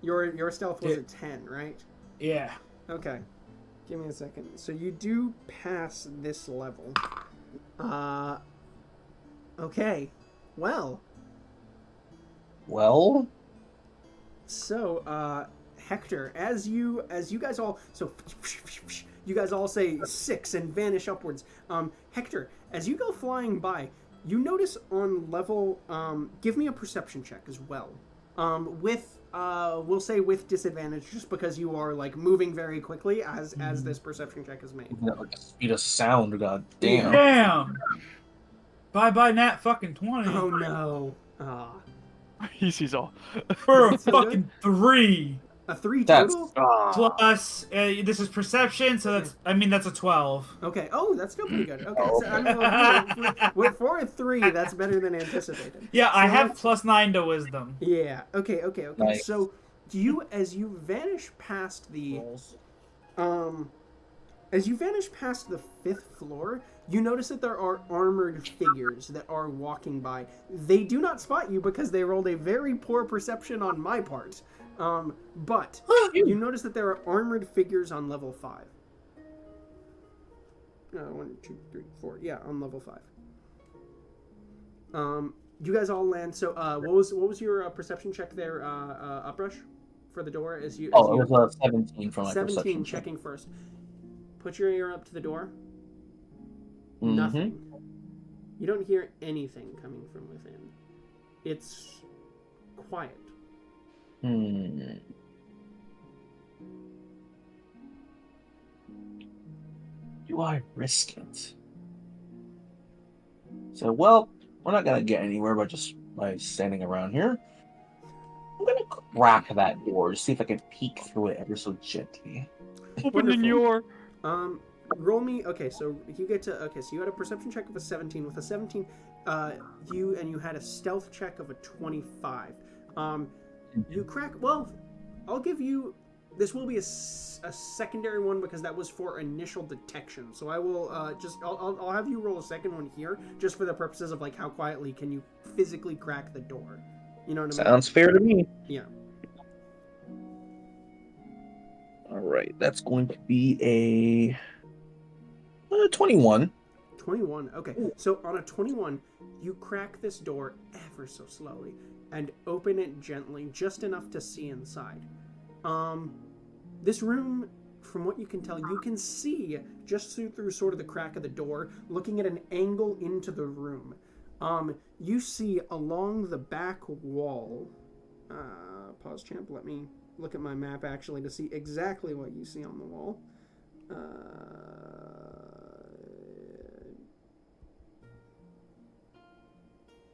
Your stealth was a 10, right? Yeah. Okay. Give me a second. So you do pass this level. Okay. Well. So, Hector, as you guys all you guys all say 6 and vanish upwards. Hector, as you go flying by, you notice on level give me a perception check as well. With we'll say with disadvantage, just because you are like moving very quickly as this perception check is made. Like the speed of sound, god damn. Damn! Bye nat fucking 20. Oh no. He sees all. For a fucking 3. A 3 That's total? Plus, this is perception, so that's a 12. Okay. Oh, that's still pretty good. Okay. So, I mean, for a 3, that's better than anticipated. Yeah, So I have plus 9 to wisdom. Yeah. Okay. Nice. So, as you vanish past the as you vanish past the 5th floor, you notice that there are armored figures that are walking by. They do not spot you because they rolled a very poor perception on my part. But you notice that there are armored figures on level 5. 1, 2, 3, 4. Yeah, on level 5. You guys all land. So, what was your perception check there, Uprush, for the door? It was 17 for my 17 perception. checking first. Put your ear up to the door. Mm-hmm. Nothing. You don't hear anything coming from within. It's quiet. Do I risk it? So, well, we're not gonna get anywhere by standing around here. I'm gonna crack that door to see if I can peek through it ever so gently. Open the door. Roll me. Okay, so you get to. Okay, so you had a perception check of a 17. With a 17, you had a stealth check of a 25. You crack. Well, I'll give you. This will be a secondary one because that was for initial detection. So I will I'll have you roll a second one here just for the purposes of like how quietly can you physically crack the door. You know what I mean? Sounds fair to me. Yeah. All right, that's going to be a 21. 21. Okay. So on a 21, you crack this door ever so slowly and open it gently, just enough to see inside. This room, from what you can tell, you can see just through sort of the crack of the door, looking at an angle into the room. You see along the back wall, pause champ, let me look at my map actually to see exactly what you see on the wall.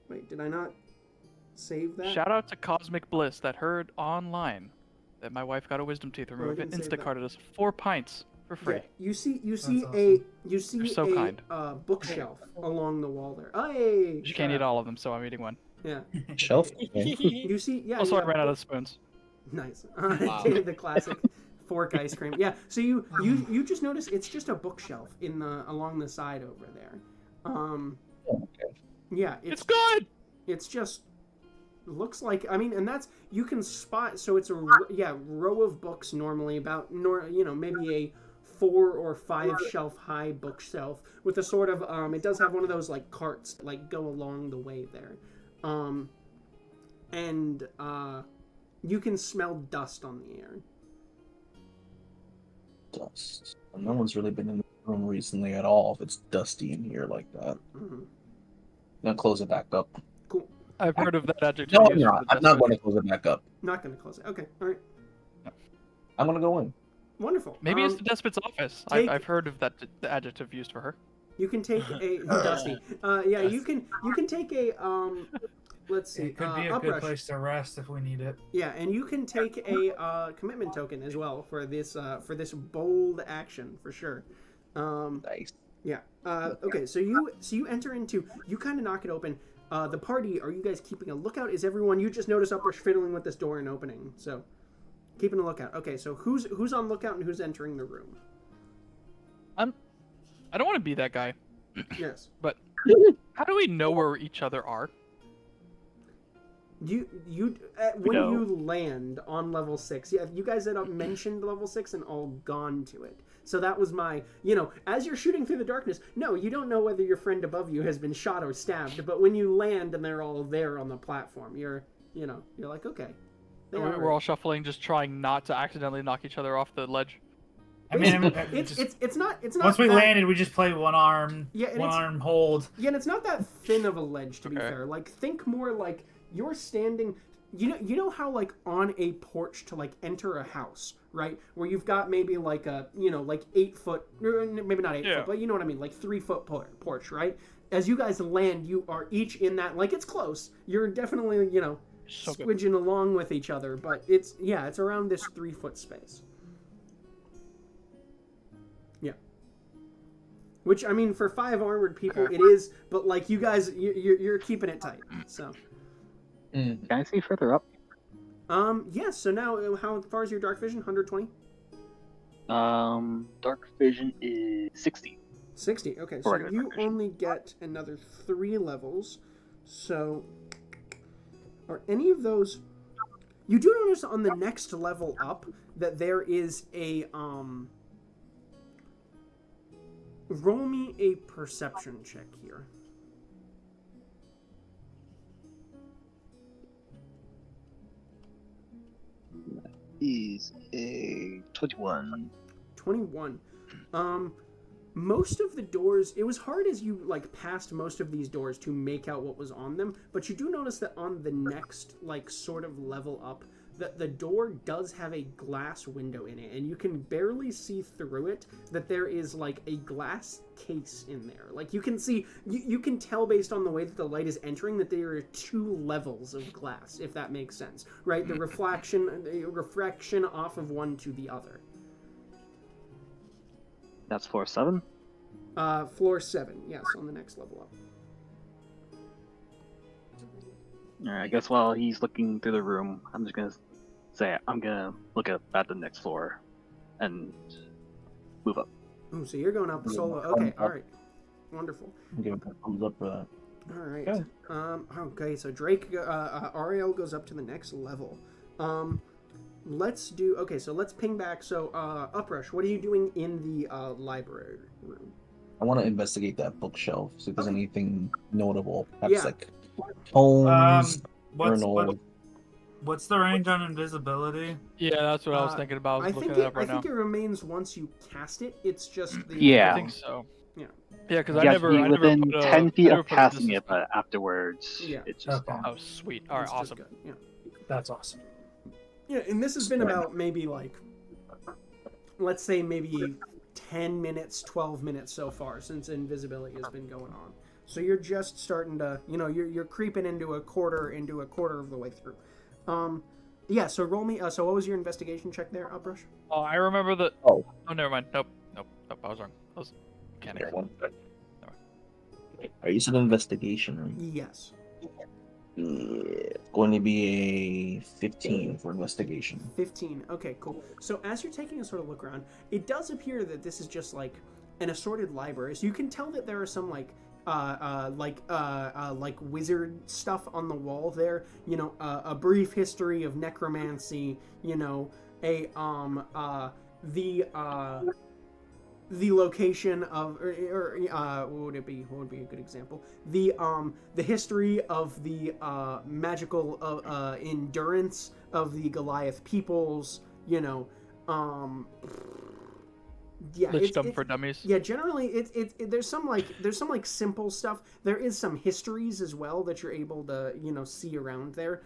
Wait, did I not save that? Shout out to Cosmic Bliss that heard online that my wife got a wisdom teeth removed and didn't save that. Instacarted us 4 pints for free. Yeah, you see They're so kind. bookshelf along the wall there. Hey, You can't eat all of them, so I'm eating one. Yeah. Shelf. You see, yeah. Also, yeah. I ran out of spoons. Nice. Wow. The classic fork ice cream. Yeah. So you just notice it's just a bookshelf along the side over there. Yeah. It's good. It's just looks like, I mean, and that's, you can spot, so it's a row of books normally about maybe a 4 or 5 shelf high bookshelf with a sort of it does have one of those like carts that, like, go along the way there, and you can smell dust on the air. Dust. No one's really been in the room recently at all if it's dusty in here like that. Mm-hmm. Gonna close it back up. Cool. I've heard of that adjective. No, used for the I'm not dust going to close it back up. Not going to close it. Okay. All right. I'm gonna go in. Wonderful. Maybe it's the despot's office. take- I've heard of that the adjective used for her. You can take a dusty. Yeah, you can take a let's see. It could be a Uprush. good place to rest if we need it. Yeah, and you can take a commitment token as well for this bold action for sure. Nice. Yeah. Okay. So you enter into, you kind of knock it open. The party. Are you guys keeping a lookout? Is everyone? You just notice Uprush fiddling with this door and opening. So keeping a lookout. Okay. So who's on lookout and who's entering the room? I don't want to be that guy, Yes. but how do we know where each other are? When you land on level 6, yeah, you guys had mentioned level 6 and all gone to it. So that was my, as you're shooting through the darkness, no, you don't know whether your friend above you has been shot or stabbed, but when you land and they're all there on the platform, you're like, okay. We're all shuffling, just trying not to accidentally knock each other off the ledge. I mean, it's not. Once we that, landed, we just play one arm hold. Yeah, and it's not that thin of a ledge, to be fair. Like, think more like you're standing. You know how, like, on a porch to, like, enter a house, right? Where you've got maybe like a, like 8 foot, maybe not 8 foot, but you know what I mean, like 3 foot porch, right? As you guys land, you are each in that, like, it's close. You're definitely, squidging along with each other, but it's around this 3 foot space. Yeah. Which, I mean, for 5 armored people, it is, but, like, you guys, you're keeping it tight, so. Can I see further up? Yes, so now, how far is your dark vision? 120? Dark vision is 60. 60, okay, so you only get another 3 levels, so are any of those... You do notice on the next level up that there is a, roll me a perception check here. Is a 21. 21. Most of the doors, it was hard as you, like, passed most of these doors to make out what was on them, but you do notice that on the next, like, sort of level up, that the door does have a glass window in it, and you can barely see through it that there is, like, a glass case in there. Like, you can see, you can tell based on the way that the light is entering that there are 2 levels of glass, if that makes sense, right? The refraction off of one to the other. That's floor 7? Floor 7, yes, on the next level up. Alright, I guess while he's looking through the room, I'm just gonna say I'm gonna look up at the next floor and move up. Oh, so you're going up solo. Okay, alright. Wonderful. I'm giving a thumbs up for that. Alright. Okay. Okay, so Drake, Ariel goes up to the next level. Let's ping back. So, Uprush, what are you doing in the library room? I want to investigate that bookshelf, see if there's anything notable. Perhaps like tomes, journal. What's the range on invisibility? Yeah, that's what I was thinking about. I think it remains once you cast it. It's just the... Yeah. I think so. Yeah. Yeah, because I never within put 10 feet of casting casting it, but afterwards, it's just gone. Oh, sweet. All right, It's awesome. just good, yeah. That's awesome. Yeah, and this has been about maybe, like, let's say maybe 10 minutes, 12 minutes so far since invisibility has been going on. So you're just starting to, you're creeping into a quarter of the way through. Yeah, so roll me, so what was your investigation check there, Uprush? Oh, I remember the... Oh. Oh, never mind. Nope, I was wrong. I was mechanics. Here, one second. Are you said investigation, right? Yes. It's going to be a 15 for investigation. 15. Okay, cool. So as you're taking a sort of look around, it does appear that this is just like an assorted library. So you can tell that there are some like wizard stuff on the wall there. A brief history of necromancy. The location of, what would it be? What would be a good example? The history of the magical endurance of the Goliath peoples. Yeah, Lichdom for dummies. Yeah, generally, there's some simple stuff. There is some histories as well that you're able to see around there.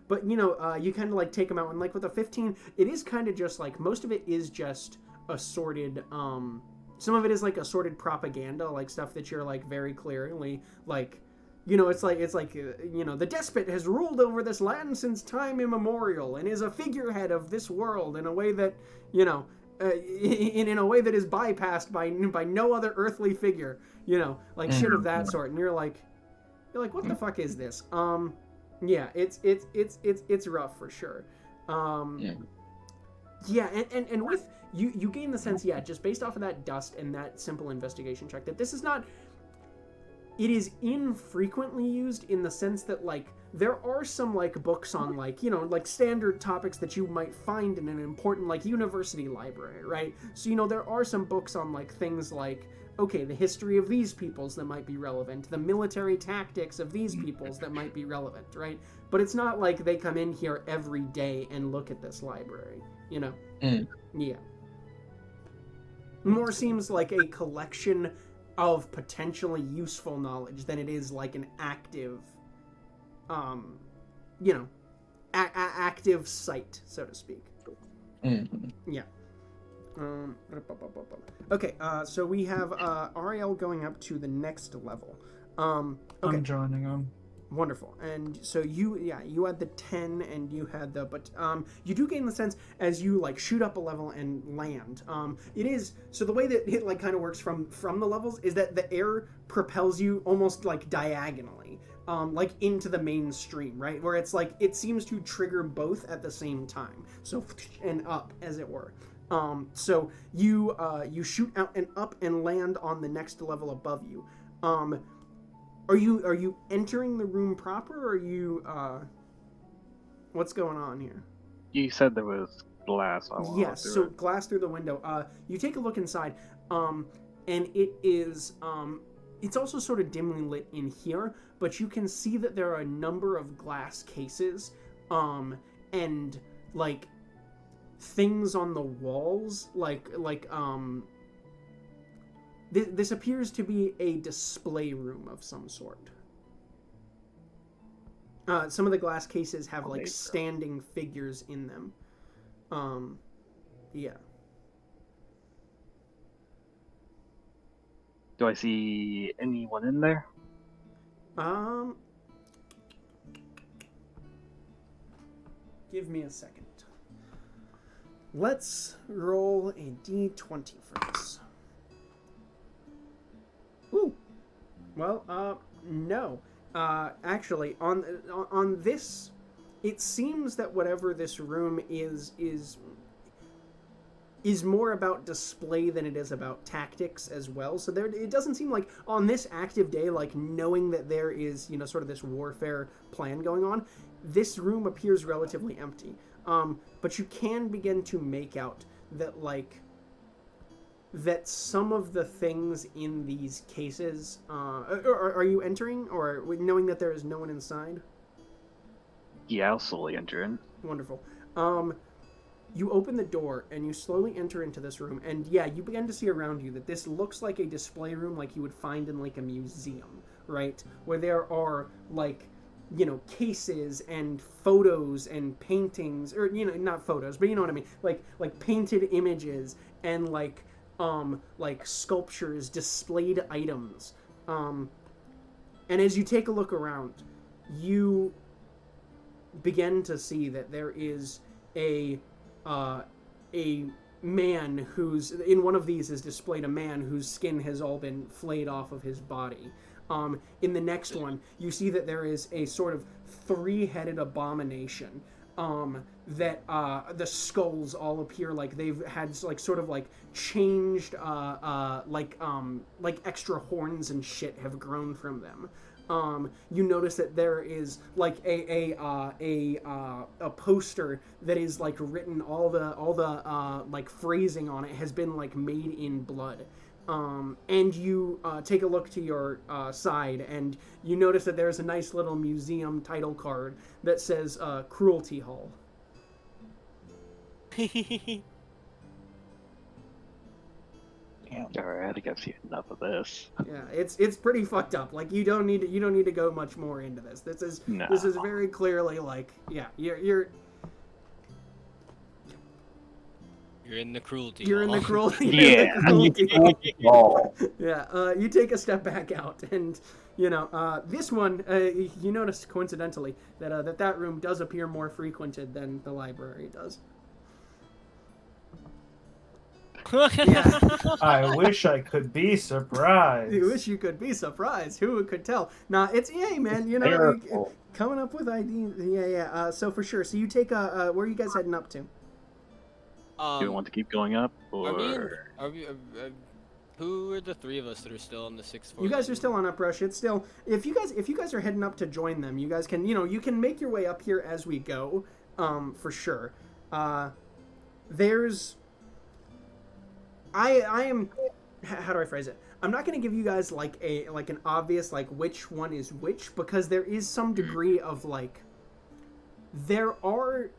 But you kind of like take them out, and like with a 15, it is kind of just like most of it is just assorted. Some of it is like assorted propaganda, like stuff that you're like very clearly like. It's like the despot has ruled over this land since time immemorial and is a figurehead of this world in a way that in a way that is bypassed by no other earthly figure, like shit of that sort. And you're like, what the fuck is this? Yeah, it's rough for sure. Yeah, and with you gain the sense, just based off of that dust and that simple investigation check, that this is not. It is infrequently used in the sense that, like, there are some, like, books on, like, like, standard topics that you might find in an important, like, university library, right? So, there are some books on, like, things like, okay, the history of these peoples that might be relevant, the military tactics of these peoples that might be relevant, right? But it's not like they come in here every day and look at this library, Yeah. More seems like a collection of potentially useful knowledge than it is like an active, active site, so to speak. Yeah. Okay, so we have Ariel going up to the next level. Okay. I'm joining him. Wonderful. And so you had the 10 and you had but you do gain the sense as you like shoot up a level and land. It is, so the way that it like kind of works from the levels is that the air propels you almost like diagonally, like into the mainstream, right? Where it's like, it seems to trigger both at the same time. So, and up as it were. So you shoot out and up and land on the next level above you. Are you entering the room proper, or are you, what's going on here? You said there was glass. Yes, so glass through the window. You take a look inside, and it is, it's also sort of dimly lit in here, but you can see that there are a number of glass cases, and, like, things on the walls, This appears to be a display room of some sort. Some of the glass cases have like standing figures in them. Yeah. Do I see anyone in there? Give me a second. Let's roll a d20 for this. Ooh. Well, no. Actually, on this, it seems that whatever this room is more about display than it is about tactics as well. So it doesn't seem like on this active day, like knowing that there is, sort of this warfare plan going on, this room appears relatively empty. But you can begin to make out that, like, that some of the things in these cases, are you entering, or knowing that there is no one inside? Yeah, I'll slowly enter in. Wonderful. You open the door and you slowly enter into this room, and yeah, you begin to see around you that this looks like a display room like you would find in like a museum, right? Where there are like, cases and photos and paintings, or not photos, but you know what I mean, like painted images and like like sculptures, displayed items. And as you take a look around, you begin to see that there is a man who's in one of these is displayed a man whose skin has all been flayed off of his body. In the next one, you see that there is a sort of three-headed abomination. That the skulls all appear like they've had like sort of like changed like extra horns and shit have grown from them. You notice that there is like a poster that is like written, all the like phrasing on it has been like made in blood. And you take a look to your side, and you notice that there's a nice little museum title card that says Cruelty Hall. Alright, I think I've seen enough of this. Yeah, it's pretty fucked up. Like you don't need to go much more into this. This is very clearly like, yeah, you're in the cruelty. You're in the cruelty. Yeah. Yeah. You take a step back out, and you know this one. You notice coincidentally that that room does appear more frequented than the library does. Yeah. I wish I could be surprised. You wish you could be surprised. Who could tell? Nah, it's EA, man. You know, coming up with ideas. Yeah. So for sure. So you take where are you guys heading up to? Do you want to keep going up, or who are the three of us that are still on the 6th floor? You guys are still on Uprush. It's still if you guys are heading up to join them, you guys can you can make your way up here as we go, for sure. There's I am how do I phrase it? I'm not going to give you guys like an obvious like which one is which, because there is some degree of like there are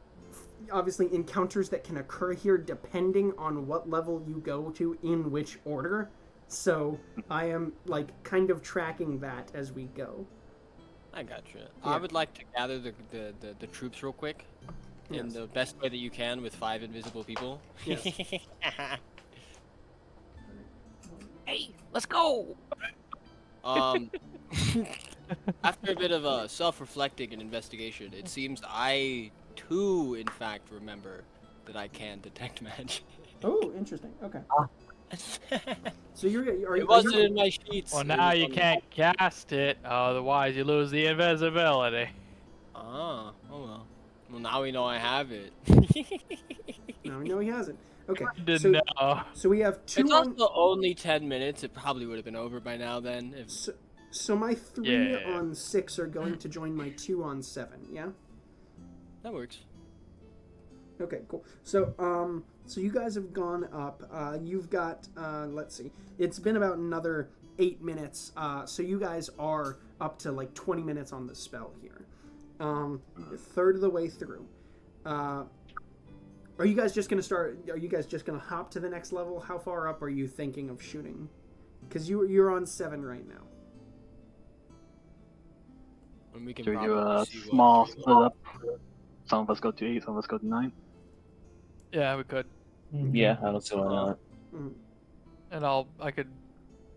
obviously encounters that can occur here depending on what level you go to in which order. So I am like kind of tracking that as we go. I gotcha. Yeah. I would like to gather the troops real quick in the best way that you can with 5 invisible people. Yes. Hey, let's go! After a bit of self-reflecting and investigation, it seems I too, in fact, remember that I can detect magic. Oh, interesting. Okay. So it wasn't in my sheets. Well, now you can't cast it, otherwise you lose the invisibility. Oh well. Well, now we know I have it. Now we know he hasn't. Okay. Didn't know. So we have 2. It's also only 10 minutes. It probably would have been over by now then. If... So my 3 on 6 are going to join my 2 on 7. Yeah. That works. Okay, cool. So so you guys have gone up. You've got let's see. It's been about another 8 minutes. So you guys are up to like 20 minutes on the spell here. Third of the way through. Are you guys just gonna hop to the next level? How far up are you thinking of shooting? Because you're on 7 right now. And we can do we do a small split up? Some of us go to 8, some of us go to 9. Yeah, we could. Yeah, I don't see why not. And I could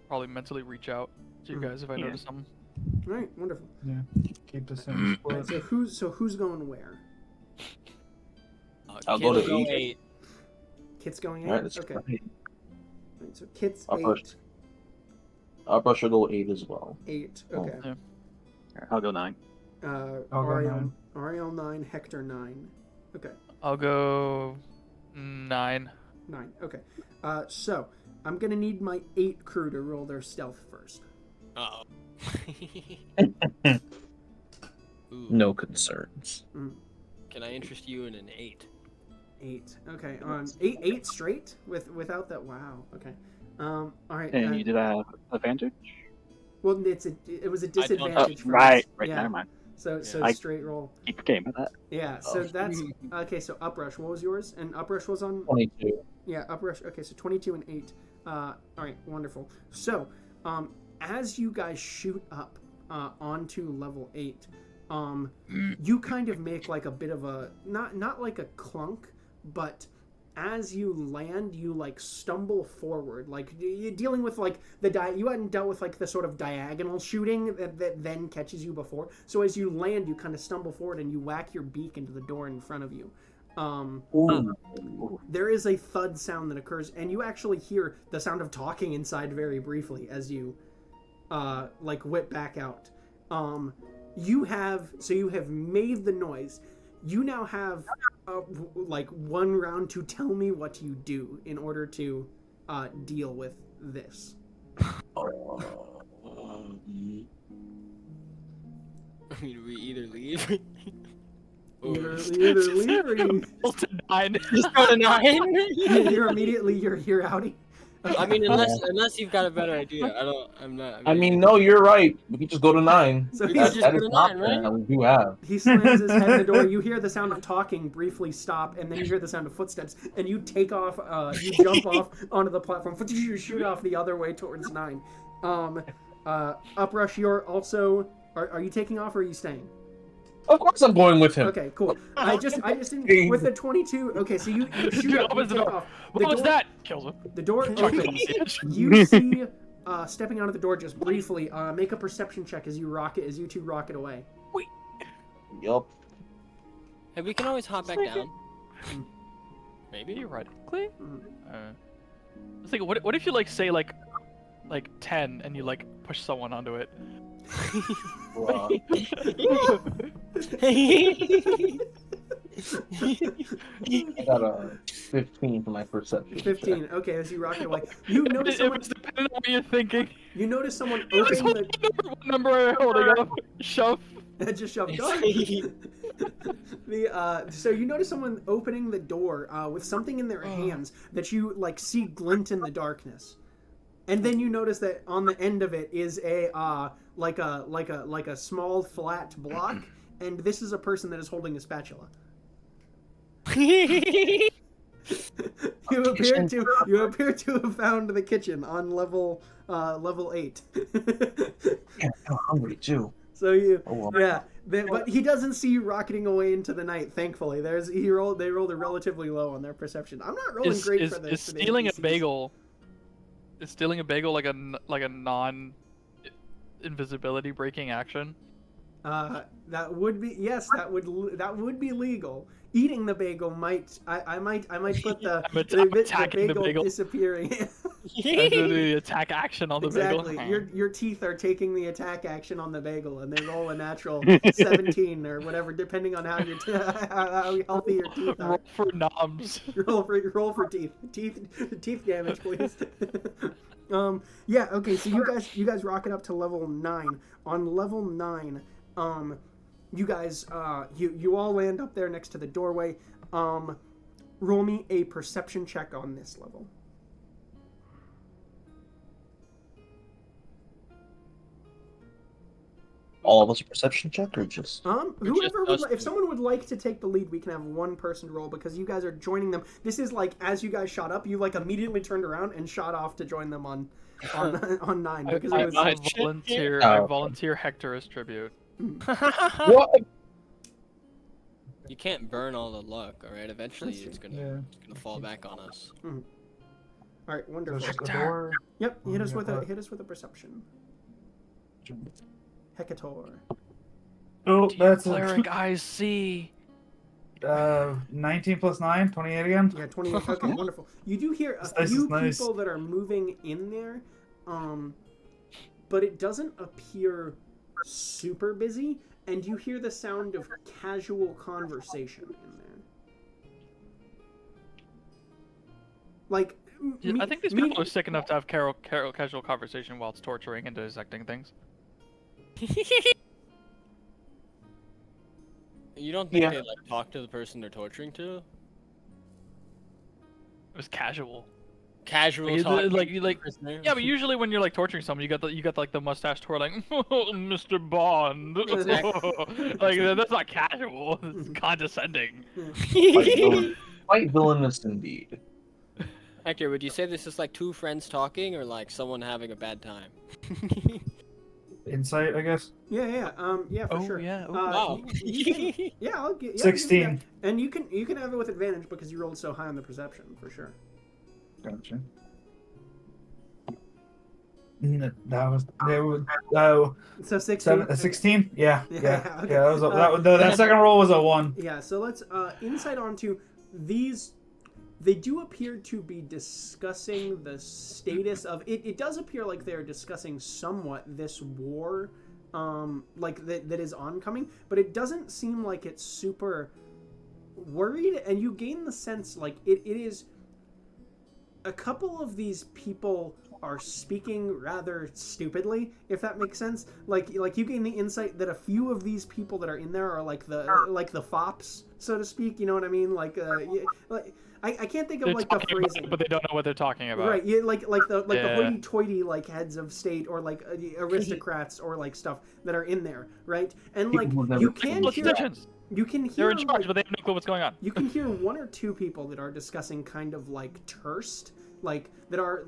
probably mentally reach out to you guys if I notice something. All right, wonderful. Yeah, keep the same split. Right, so who's going where? I'll go to 8. Kit's going 8? All right, that's okay. Right. Right, so Kit's I'll 8. Uprush will go 8 as well. 8, okay. Yeah. I'll go 9. Ariel 9, Hector 9. Okay. I'll go 9. 9, okay. So, I'm gonna need my 8 crew to roll their stealth first. Uh-oh. No concerns. Can I interest you in an 8? 8. Okay. On 8 straight without that. Wow. Okay. All right. And you did have advantage? Well, it was a disadvantage. Right. Yeah. Never mind. So straight roll. Keep game with that. Yeah. So that's okay. So Uprush. What was yours? And Uprush was on 22. Yeah. Uprush. Okay. So 22 and 8. All right. Wonderful. So, as you guys shoot up onto level 8. You kind of make like a bit of a not like a clunk, but as you land, you like stumble forward, like you're dealing with like you hadn't dealt with like the sort of diagonal shooting that then catches you before. So as you land, you kind of stumble forward and you whack your beak into the door in front of you. There is a thud sound that occurs, and you actually hear the sound of talking inside very briefly as you like whip back out. You have made the noise. You now have like 1 round to tell me what you do in order to deal with this. I mean, we either leave. Either leave or you to 9. Just go to 9. you're outie. I mean, unless you've got a better idea. I mean, no, you're right. We can just go to 9. So that is an option that we do have. He slams his head in the door. You hear the sound of talking briefly stop, and then you hear the sound of footsteps, and you take off. You jump off onto the platform. You shoot off the other way towards 9. Uprush, you're also. Are you taking off or are you staying? Of course, I'm going with him. Okay, cool. I just didn't, with the 22. Okay, so you shoot up, you take off. What was that? Kills him. The door opens. You see, stepping out of the door just briefly. Make a perception check as you two rocket away. Wait. Yup. Hey, we can always hop back down. Maybe. Theoretically. I was thinking, what if you like say like 10 and you like push someone onto it? Wow. I got a 15 for my perception. 15. Okay, as you rocket away, you notice someone. It depending on what you're thinking. You notice someone opening the. What number are you holding up? Shove. Just shove. So you notice someone opening the door with something in their hands that you like see glint in the darkness, and then you notice that on the end of it is a like a small flat block, and this is a person that is holding a spatula. You appear to have found the kitchen on level 8. Yeah, I'm hungry too. So but he doesn't see you rocketing away into the night. Thankfully, they rolled a relatively low on their perception. I'm not rolling great for this. Is stealing a bagel? Is stealing a bagel like a non invisibility breaking action? That would be that would be legal. Eating the bagel might I might put the bagel disappearing. The attack action on the bagel. Exactly. Your teeth are taking the attack action on the bagel, and they roll a natural 17 or whatever, depending on how how healthy your teeth are. Roll for knobs. Roll for teeth damage, please. Yeah. Okay. So you guys rocket up to level 9. On level 9, you guys you all land up there next to the doorway. Roll me a perception check on this level. All of us a perception check, or just whoever would if someone would like to take the lead, we can have one person roll because you guys are joining them. This is like as you guys shot up, you like immediately turned around and shot off to join them on 9 because it was I volunteer Hector as tribute. What? You can't burn all the luck, all right? Eventually, it's gonna fall back on us. All right, wonderful. Hector. Yep, hit us with a perception. Hector. Oh, that's Cleric eyes see. 19 plus 9, 28 again. Yeah, 28. Okay, wonderful. You do hear a few people that are moving in there, but it doesn't appear super busy, and you hear the sound of casual conversation in there. Like, I think these people are sick enough to have casual conversation whilst torturing and dissecting things. You don't think they like talk to the person they're torturing to? It was casual. Casual like, talk. Yeah, but usually when you're like torturing someone, you got like the mustache twirling, Mr. Bond. Like that's not casual. It's condescending. Quite villainous indeed. Hector, would you say this is like two friends talking or like someone having a bad time? Insight, I guess. Yeah, for Oh, sure. yeah. Wow. Yeah, I'll get. Yeah, 16. And you can have it with advantage because you rolled so high on the perception, for sure. Gotcha. That was oh, So 16. 16. Yeah. Yeah, okay. That second roll was a 1. Yeah, so let's insight onto these. They do appear to be discussing the status of it. It does appear like they're discussing somewhat this war, like that is oncoming, but it doesn't seem like it's super worried. And you gain the sense like it is. A couple of these people are speaking rather stupidly, if that makes sense. Like you gain the insight that a few of these people that are in there are like the fops, so to speak. You know what I mean? I can't think of They're like the talking about phrasing, it, but they don't know what they're talking about. right? Yeah, like the Yeah. hoity-toity like heads of state or like aristocrats or like stuff that are in there, right? And like you can hear. Politicians. You can hear. They're in charge, like, but they have no clue what's going on. you can hear one or two people that are discussing kind of like terse, like that are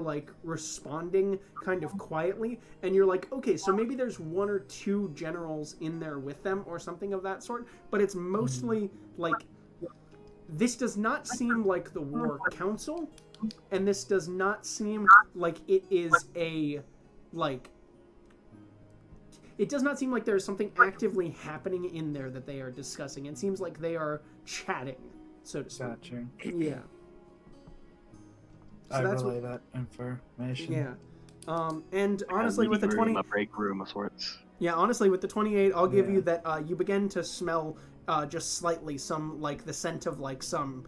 like responding kind of quietly, and you're like, okay, so maybe there's one or two generals in there with them or something of that sort, but it's mostly like this does not seem like the war council, and this does not seem like it is a like it does not seem like there's something actively happening in there that they are discussing. It seems like they are chatting, so to speak. Gotcha. Yeah. So I that's relay that information. Yeah. And honestly, with the 20, a break room of sorts. yeah, honestly, with the 28, I'll give you that you begin to smell just slightly some like the scent of like some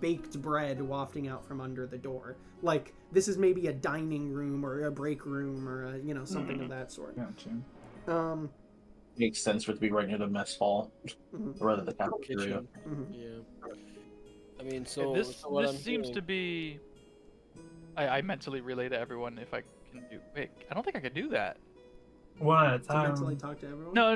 baked bread wafting out from under the door. Like this is maybe a dining room or a break room or something of that sort. Gotcha. Makes sense for it to be right near the mess hall, rather than the cafeteria. Kitchen. Mhm. Yeah. I mean, so Okay, this so what I'm seems hearing- to be. I mentally relay to everyone if I can do. Wait, I don't think I can do that. One at a To time. mentally talk to everyone. No,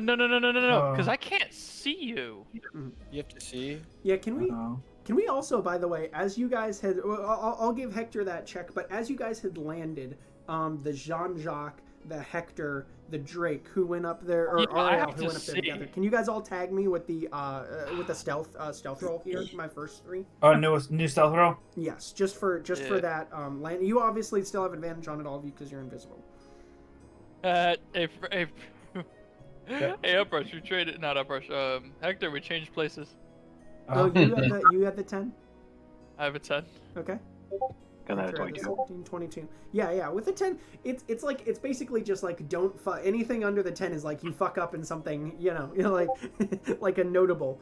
because Oh. I can't see you. You have to see. Yeah, can we? Oh. Can we also, by the way, as you guys had, I'll give Hector that check, but as you guys had landed, the Jean-Jacques, the Hector, the Drake, who went up there, or Yeah, I Ariel, have who to went up there see. together. Can you guys all tag me with the stealth roll here? My first 3. Oh, new stealth roll. Yes, just for Yeah. that land. You obviously still have advantage on it, all of you, because you're invisible. Hey, Yeah. hey, Uprush, we traded. Not Uprush. Hector, we changed places. Oh, you had the 10. I have a 10. Okay. Got that at Hector had the 22. 17, 22. Yeah. With the 10, it's like it's basically just like don't anything under the 10 is like you fuck up in something, like like a notable.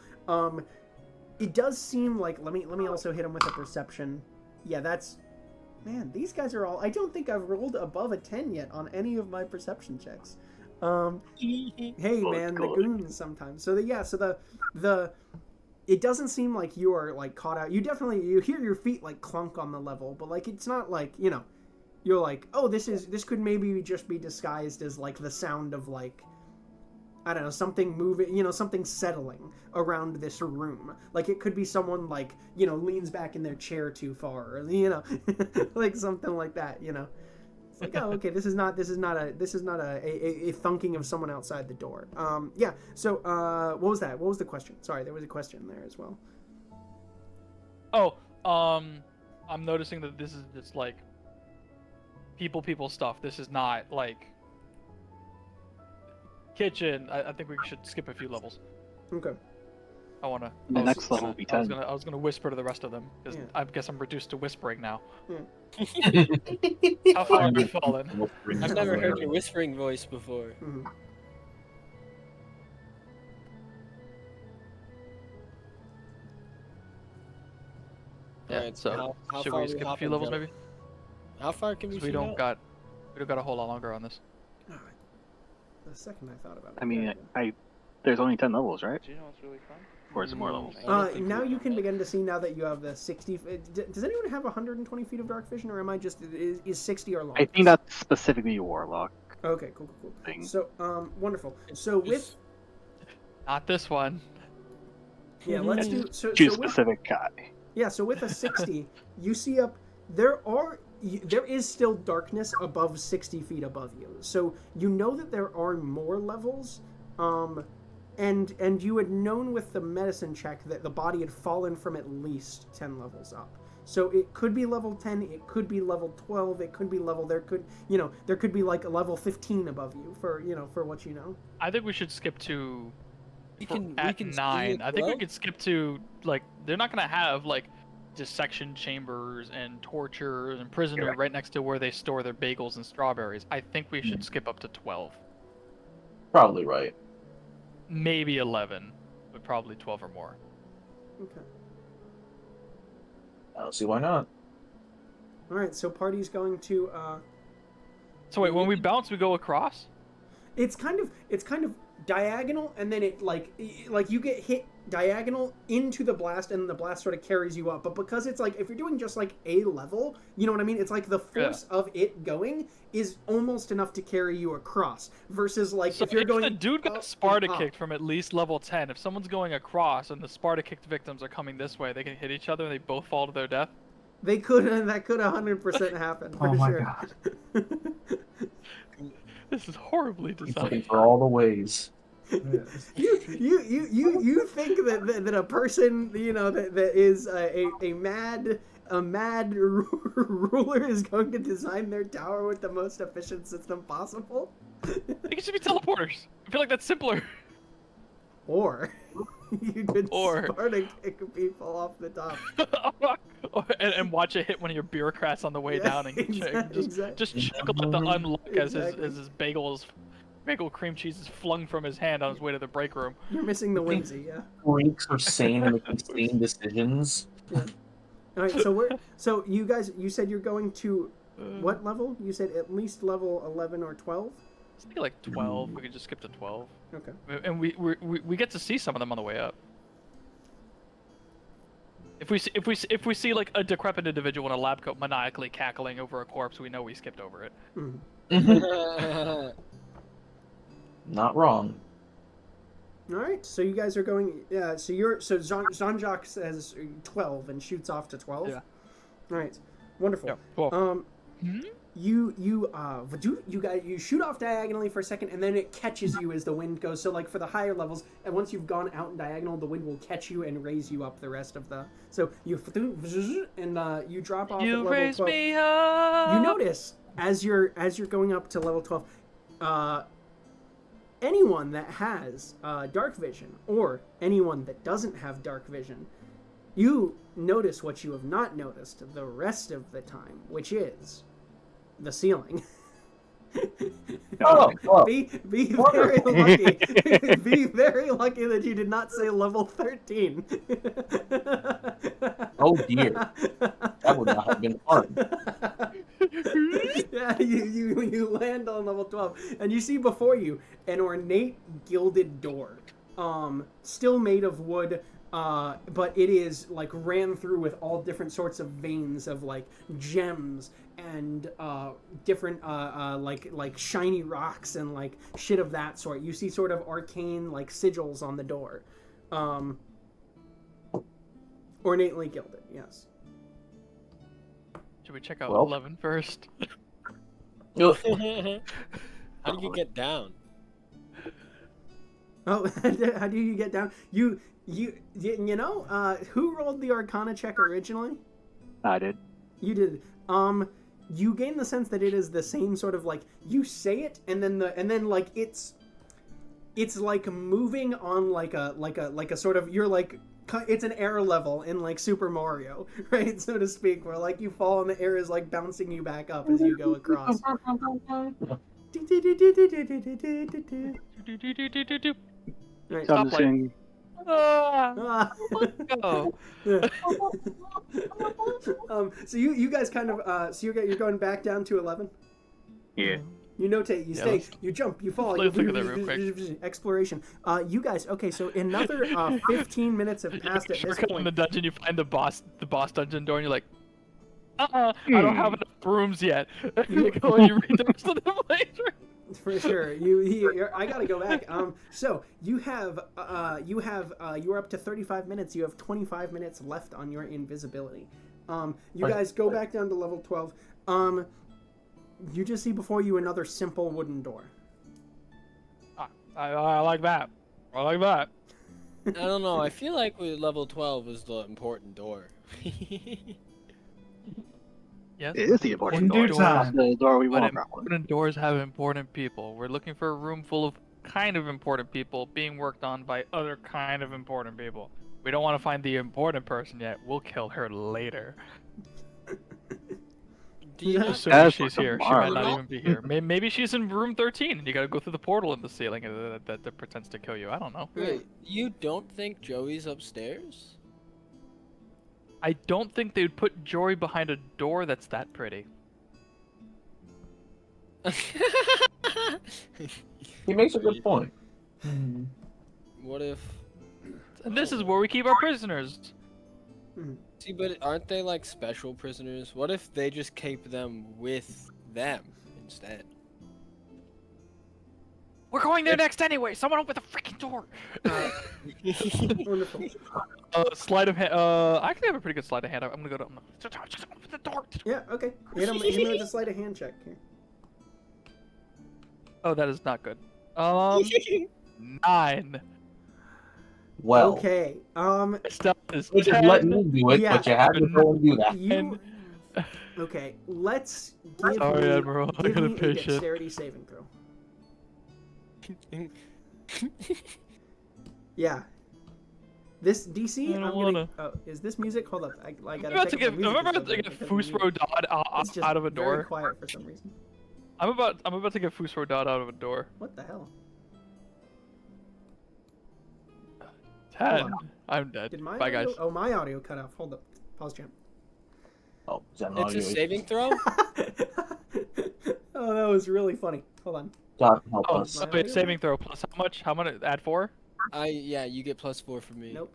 It does seem like let me also hit him with a perception. Yeah, that's man. These guys are all. I don't think I've rolled above a 10 yet on any of my perception checks. Hey man, the goons sometimes. So the it doesn't seem like you are like caught out. You hear your feet like clunk on the level, but like it's not like you're like, oh, this could maybe just be disguised as like the sound of like I don't know, something moving, something settling around this room. Like it could be someone like leans back in their chair too far, or like something like that. It's like, oh, okay, this is not a thunking of someone outside the door. Yeah. So, what was that? What was the question? Sorry, there was a question there as well. Oh, I'm noticing that this is just like people stuff. This is not like kitchen. I think we should skip a few levels. Okay. The next level will be 10. I was gonna whisper to the rest of them because Yeah. I guess I'm reduced to whispering now. Yeah. How far have we fallen? I've never heard your whispering voice before. Mhm. Yeah. Alright, So how should far we we skip a hopping, few levels Joe? maybe? How far can we 'Cause we shoot don't out? got a whole lot longer on this. All right. The second I thought about it. I mean, yeah. there's only 10 levels, right? Do you know what's really fun? Or is it more levels? I don't think Now we- you can begin to see now that you have the 60. Does anyone have 120 feet of dark vision, or am I just is 60 or long? I think that's specifically Warlock. Okay, cool. Thing. So, wonderful. So with Not this one. yeah, let's do so. Choose So with, specific guy. yeah, so with a 60, you see up there are there is still darkness above 60 feet above you. So you know that there are more levels, and you had known with the medicine check that the body had fallen from at least 10 levels up. So it could be level 10, it could be level 12, it could be there could be like a level 15 above you for what you know. I think we should skip to We can 9. I think we could skip to, like, they're not going to have, like, dissection chambers and torture and prisoner right next to where they store their bagels and strawberries. I think we should skip up to 12. Probably right. Maybe 11, but probably 12 or more. Okay. I don't see why not. All right, so party's going to. So wait, when we bounce, we go across? It's kind of diagonal, and then it like you get hit diagonal into the blast, and the blast sort of carries you up. But because it's like, if you're doing just like a level, you know what I mean? It's like the force of it going is almost enough to carry you across. Versus like So if you're going. the dude got Sparta kicked from at least level 10, if someone's going across and the Sparta kicked victims are coming this way, they can hit each other and they both fall to their death. That could 100% happen for sure. God. This is horribly Looking designed. for all the ways. You think that a person that is a mad ruler is going to design their tower with the most efficient system possible? They could just be teleporters. I feel like that's simpler. Or you could Or- Sparta kick people off the top. and watch it hit one of your bureaucrats on the way down and just chuckle at the unluck as his bagel cream cheese is flung from his hand on his way to the break room. You're missing the whimsy, yeah. Freaks are sane and making sane decisions. Yeah. All right, so you said you're going to what level? You said at least level 11 or 12? It's like 12. We could just skip to 12. Okay. And we get to see some of them on the way up. If we see like a decrepit individual in a lab coat maniacally cackling over a corpse, we know we skipped over it. Mm-hmm. Not wrong. All right, so you guys are going. Yeah, so Jean-Jacques says 12 and shoots off to 12. Yeah. All right, wonderful. Yeah, cool. You shoot off diagonally for a second, and then it catches you as the wind goes. So like for the higher levels, and once you've gone out in diagonal, the wind will catch you and raise you up the rest of the. So you and you drop off. You at level raise 12. me up. You notice as you're going up to level 12, anyone that has dark vision or anyone that doesn't have dark vision, you notice what you have not noticed the rest of the time, which is the ceiling. Be very lucky. Be very lucky that you did not say level 13. Oh dear, that would not have been fun. Yeah, you land on level 12, and you see before you an ornate gilded door, still made of wood, but it is like ran through with all different sorts of veins of like gems and different like shiny rocks and like shit of that sort. You see sort of arcane like sigils on the door, ornately gilded. Yes. Should we check out Well. 11 first? How do you get down? Oh, how do you get down? You know, who rolled the Arcana check originally? I did. You did. You gain the sense that it is the same sort of like you say it, and then like it's like moving on like a sort of you're like it's an air level in like Super Mario, right, so to speak, where like you fall and the air is like bouncing you back up as you go across. Right. So I'm just saying, Oh. So you guys kind of so you're going back down to 11. yeah. You notate, you stay, you jump, you fall. Let's look at that real quick. Exploration. You guys, okay, so another 15 minutes have passed at You're this in point. the dungeon, you find the boss dungeon door, and you're like, I don't have enough brooms yet. You go and you read the rest of the playthrough. For sure. I gotta go back. So you are up to 35 minutes. You have 25 minutes left on your invisibility. You guys go back down to level 12. You just see before you another simple wooden door. I like that. I like that. I don't know. I feel like with level 12 was the important door. Yes. It is the important In door. due That's time. the door we But want, probably. important doors have important people. We're looking for a room full of kind of important people being worked on by other kind of important people. We don't want to find the important person yet. We'll kill her later. Do you not Assuming That's she's for here. She might tomorrow. not even be here. Maybe she's in room 13 and you gotta go through the portal in the ceiling that pretends to kill you. I don't know. Wait, you don't think Joey's upstairs? I don't think they would put Jory behind a door that's that pretty. He makes a good point. What if... And this is where we keep our prisoners. See, but aren't they like special prisoners? What if they just keep them with them instead? We're going there next anyway. Someone open the freaking door. Wonderful. Sleight of hand. I actually have a pretty good sleight of hand. I'm gonna go to. Just open the door. Yeah, okay. Hit him with a sleight of hand check here. Oh, that is not good. 9. Well, Okay. Stealth is you just 10. let me do it, Yeah. but you had to go and do that. You. Okay. Let's give Sorry, me, Admiral. I give got me a a patient. dexterity saving throw. Yeah. This DC. I don't I'm gonna. wanna. Oh, is this music? Hold up. I I'm gotta about check to if the get. I'm music about is to still get good because Fusro Dodd it's just out of a very door. quiet for some reason. I'm about to get Fusro Dodd out of a door. What the hell? 10. I'm dead. Did my Bye, audio... guys. Oh, my audio cut off. Hold up. Pause champ. Oh, is that an It's a audio? saving throw? Oh, that was really funny. Hold on. God help Oh, us. wait, saving throw plus how much? How much? Add 4? Yeah, you get +4 from me. Nope.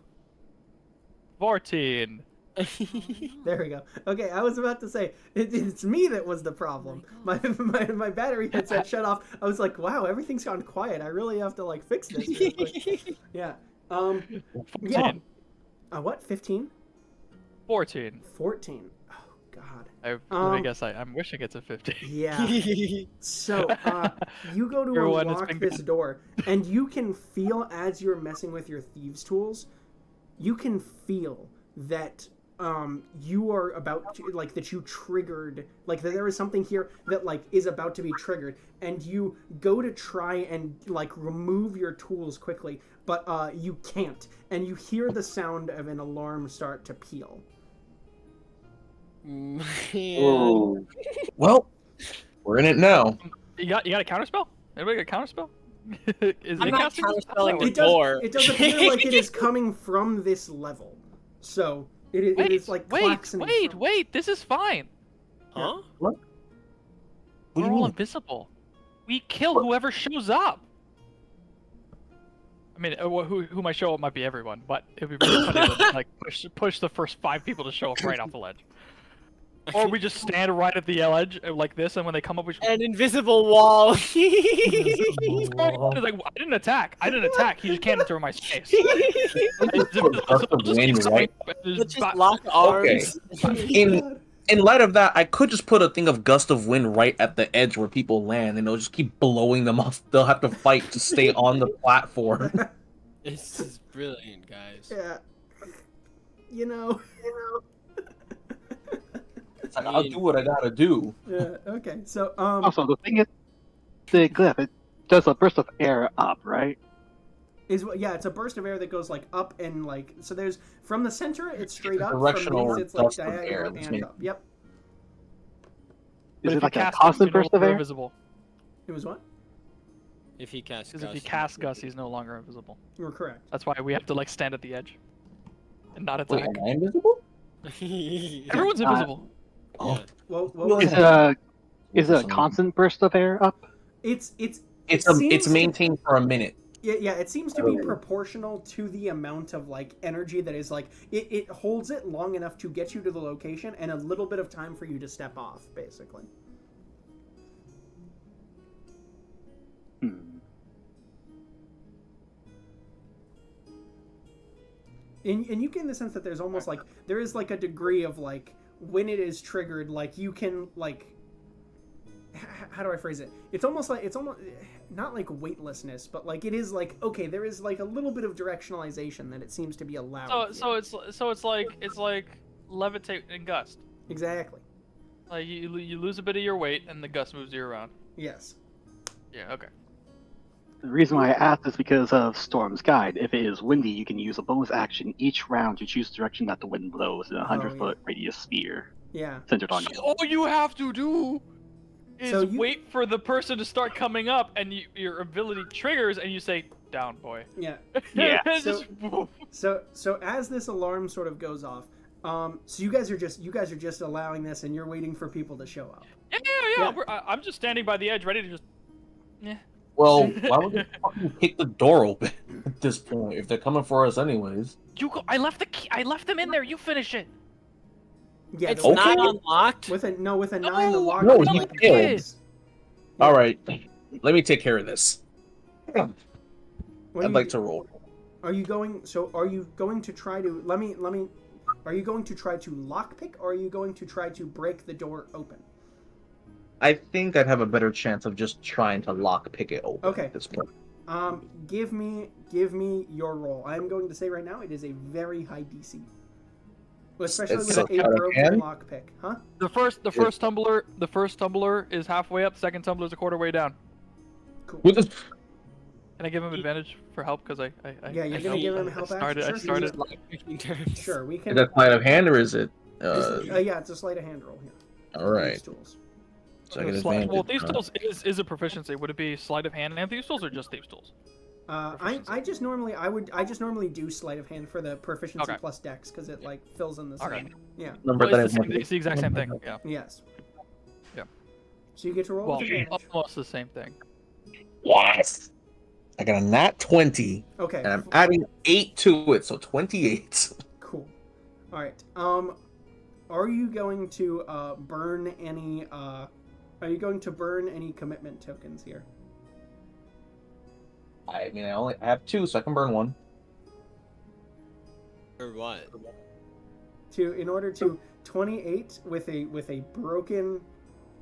14. There we go. Okay, I was about to say it's me that was the problem. My battery headset shut off. I was like, wow, everything's gone quiet. I really have to like fix this real quick. Yeah. 14. Yeah. What? 15? 14. 14. Oh God. Let me guess. I'm wishing it's a 15. Yeah. So you go to Everyone has unlock been this good. door, and you can feel as you're messing with your thieves' tools, you can feel that you are about to, like, that you triggered, like that there is something here that like is about to be triggered, and you go to try and like remove your tools quickly, but you can't, and you hear the sound of an alarm start to peal. Oh. Well, we're in it now. You got a counterspell? Anybody got a counterspell? Is I'm it not casting? counterspelling the It does. door. It does appear like it is coming from this level, so it is like klaxoning from- Wait! This is fine. Huh? What do We're you all mean? invisible. We kill whoever shows up. I mean, who might show up might be everyone, but it'd be really funny to like push the first 5 people to show up right off the ledge. Or we just stand right at the edge like this, and when they come up, we An invisible wall. It's like, I didn't attack. He just can't enter my space. Let's just lock arms. In light of that, I could just put a thing of gust of wind right at the edge where people land, and it'll just keep blowing them off. They'll have to fight to stay on the platform. This is brilliant, guys. Yeah. You know. It's like, I'll do what I gotta do. Yeah. Okay. So Also, the thing is, the glyph, it does a burst of air up, right? it's a burst of air that goes like up and like, so there's from the center it's straight up. Directional From these it's like gust of air, diagonal that's and me. up. Yep. Is But it if like you a cast constant Gus, burst of you're air? invisible. It was what? If he casts Because if you Gus, cast Gus, he's no longer invisible. You were correct. That's why we have to like stand at the edge and not Wait, attack. am I invisible? Everyone's invisible. Oh, Yeah. Well, Well, Is yeah. is it a constant burst of air up? it's It's maintained for a minute. Yeah, it seems to be proportional to the amount of like energy that is like it holds it long enough to get you to the location and a little bit of time for you to step off, basically. And you get the sense that there's almost like there is like a degree of like when it is triggered, like you can like. How do I phrase it? It's almost not like weightlessness, but like it is like okay, there is like a little bit of directionalization that it seems to be allowed. So it's like levitate and gust. Exactly. Like you lose a bit of your weight and the gust moves you around. Yes. Yeah. Okay. The reason why I asked is because of Storm's Guide. If it is windy, you can use a bonus action each round to choose the direction that the wind blows in a 100-foot radius sphere. Yeah. Centered on you. All you have to do is you- wait for the person to start coming up, and your ability triggers, and you say, "Down, boy." Yeah. Yeah. Just- So as this alarm sort of goes off, so you guys are just allowing this, and you're waiting for people to show up. yeah. I'm just standing by the edge, ready to just. Yeah. Well, why would they fucking kick the door open at this point if they're coming for us anyways? You go. I left the key. I left them in there. You finish it. Yeah. It's the- not unlocked. with a 9 No, the lock. no, is he like- failed. All right, let me take care of this. What I'd do like you- to roll. Are you going to try to let me? Are you going to try to lockpick, or are you going to try to break the door open? I think I'd have a better chance of just trying to lock pick it open Okay. at this point. Give me your roll. I'm going to say right now it is a very high DC, especially It's with so a out of broken hand? lockpick, huh? The first tumbler is halfway up. The second tumbler is a quarter way down. Cool. With the Can I give him advantage for help? Because I Yeah, you're gonna give him help action? I Sure. started. Sure, we is can. that sleight of hand or is it? Yeah, it's a sleight of hand roll here. All right. These tools. So I get Well, advantage. thieves tools is a proficiency. Would it be sleight of hand and thieves tools, or just thieves tools? I just normally do sleight of hand for the proficiency Okay. plus dex because it like fills in the same. Okay. Yeah. Number Well, that it's, I the same, it's the exact same thing. Yeah. Yes. Yeah. So you get to roll Well, with advantage. almost the same thing. Yes. I got a nat 20, Okay. and I'm adding 8 to it, so 28. Cool. All right. Are you going to burn any? Are you going to burn any commitment tokens here? I mean, I have 2, so I can burn 1. Or what? In order to 28 with a broken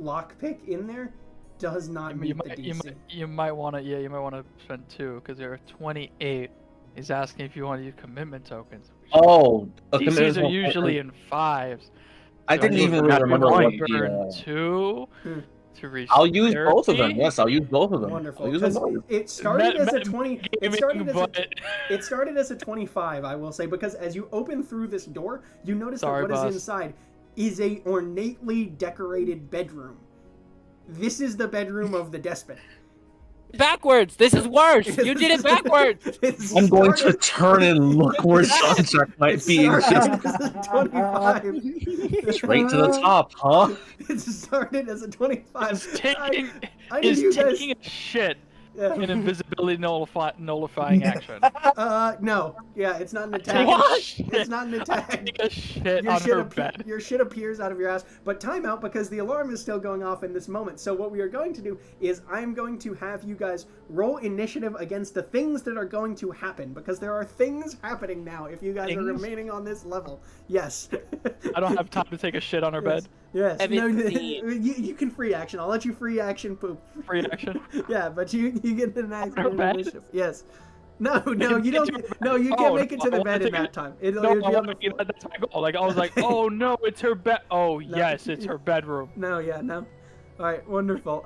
lockpick in there does not meet the DC. You might want to spend 2 because there are 28. He's asking if you want to use commitment tokens. Oh, a DCs commitment are token. usually in 5s. I didn't even really remember what what burn the, 2 to reach. I'll use both of them. 30. Yes, I'll use both of them. Wonderful. I'll use them 'Cause both. it started as a 20. It started as a, But it started as a 25, I will say, because as you open through this door, you notice Sorry, that what boss. is inside is a ornately decorated bedroom. This is the bedroom of the despot. Backwards. This is worse. You did it backwards. I'm going to turn and look where Sunjack might be. It And started just as a 25. straight to the top, huh? It started as a 25. is taking I give is you guys. taking a shit Yeah. an invisibility nullifying action. No. Yeah, it's not an attack. What? It's not an attack. Take a shit on her bed. Your shit appears out of your ass, but time out because the alarm is still going off in this moment. So what we are going to do is I'm going to have you guys roll initiative against the things that are going to happen, because there are things happening now if you guys are Things? remaining on this level. Yes. I don't have time to take a shit on her bed. Yes. No, 17. you can free action. I'll let you free action poop. Free action. Yeah, but you get the next her bed? initiative. Yes. No, you don't. Get to her No, you bed. can't Oh, make it to no, the I bed wanna in take that time. It'll No, be I on want the to floor. that's my goal. Like I was like, oh no, it's her bed. Oh yes, it's her bedroom. No, yeah, no. All right, wonderful.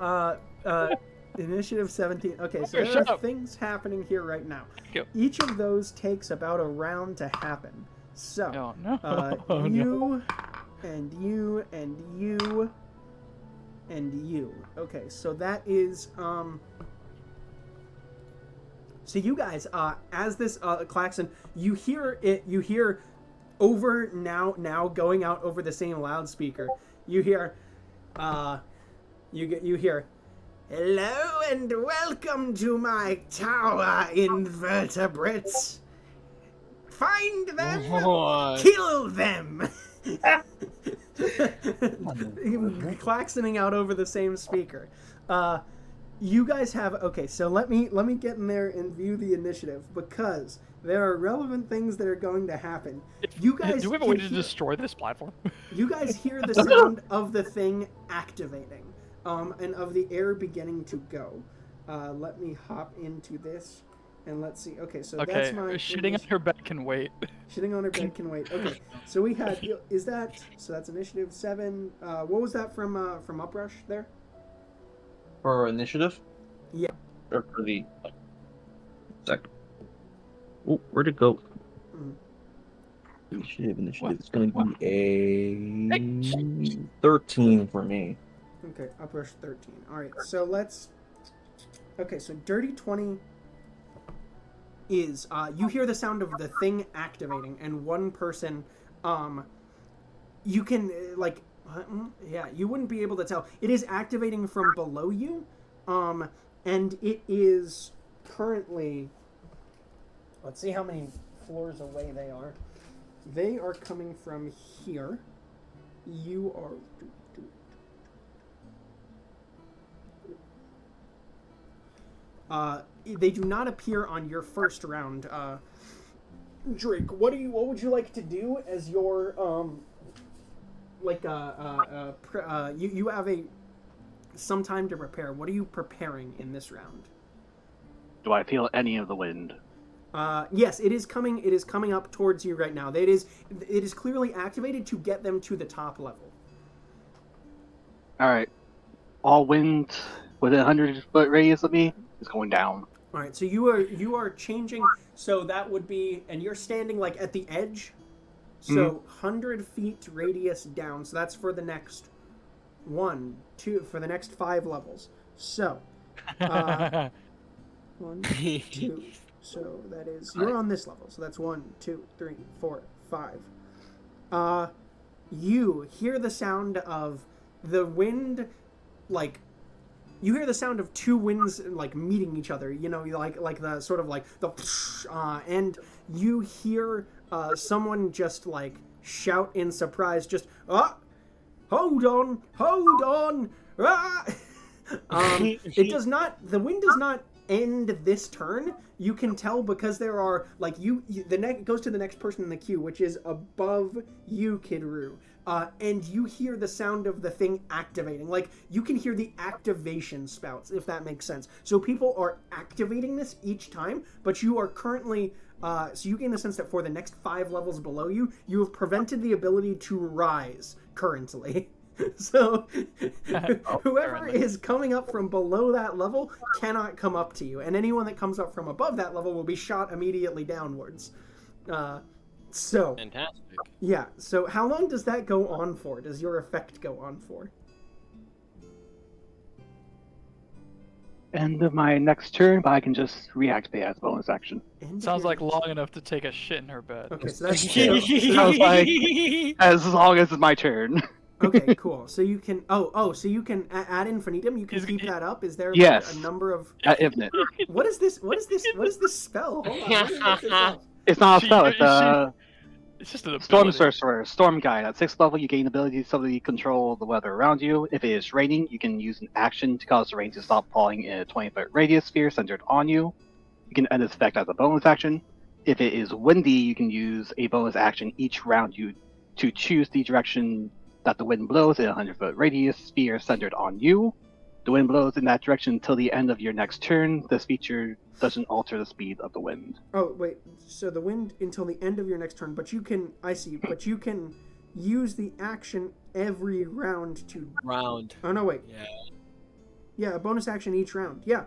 Initiative 17. Okay, so Okay, there shut are up. things happening here right now. you. Each of those takes about a round to happen. So, Oh no. Oh, you, no. and you, and you, and you. Okay, so that is, so you guys, as this, klaxon, you hear over now going out over the same loudspeaker, you hear, you hear, "Hello and welcome to my tower, invertebrates. Find them, What? kill them." Klaxoning out over the same speaker. You guys have, okay, so let me get in there and view the initiative, because There are relevant things that are going to happen. You guys Do we have a way to destroy this platform? You guys hear the sound of the thing activating, and of the air beginning to go. Let me hop into this, and let's see. Okay, so that's my... Shitting on her bed can wait. Shitting on her bed can wait. Okay, so we had... So that's initiative 7. What was that from Uprush there? For initiative? Yeah. Or for the... Second. Oh, where'd it go? Initiative. It's going to be a 13 for me. Okay, Uprush 13. All right, so let's... Okay, so Dirty 20 is... you hear the sound of the thing activating, and one person... you can, like... Yeah, you wouldn't be able to tell. It is activating from below you, and it is currently... Let's see how many floors away they are. They are coming from here. You are... they do not appear on your first round. Drake, what would you like to do as your, you have some time to prepare. What are you preparing in this round? Do I feel any of the wind? Yes, it is coming. It is coming up towards you right now. It is clearly activated to get them to the top level. All right, all wind within 100-foot radius of me is going down. All right, so you are changing. So that would be, and you're standing like at the edge. So 100 feet radius down. So that's for the next 1, 2, for the next 5 levels. So 1, 2. So that is, you're on this level. So that's 1, 2, 3, 4, 5. You hear the sound of the wind, like, you hear the sound of 2 winds, like, meeting each other, you know, like the sort of like the, and you hear someone just, like, shout in surprise, just, hold on, it does not, the wind does not end this turn. You can tell because there are, like, it goes to the next person in the queue, which is above you, Kidru. And you hear the sound of the thing activating. Like, you can hear the activation spouts, if that makes sense. So people are activating this each time, but you are currently... so you gain the sense that for the next 5 levels below you, you have prevented the ability to rise currently. So whoever is coming up from below that level cannot come up to you. And anyone that comes up from above that level will be shot immediately downwards. So fantastic. Yeah, so how long does that go on for? Does your effect go on for? End of my next turn, but I can just reactivate as a bonus action. Sounds like long enough to take a shit in her bed. Okay, so that's sounds like as long as it's my turn. Okay, cool. So you can so you can add infinitum. You can keep that up. Is there yes. a number of infinite? What is this? What is this spell? Hold on. What is this spell? It's not a spell. It's just an Storm ability. Sorcerer, Storm Guide. At 6th level, you gain the ability to subtly control the weather around you. If it is raining, you can use an action to cause the rain to stop falling in a 20-foot radius sphere centered on you. You can end this effect as a bonus action. If it is windy, you can use a bonus action each round you to choose the direction that the wind blows in a 100-foot radius sphere centered on you. The wind blows in that direction until the end of your next turn. This feature doesn't alter the speed of the wind. Oh, wait. So the wind until the end of your next turn, but you can... I see. But you can use the action every round to... Round. Oh, no, wait. Yeah. Yeah, a bonus action each round. Yeah.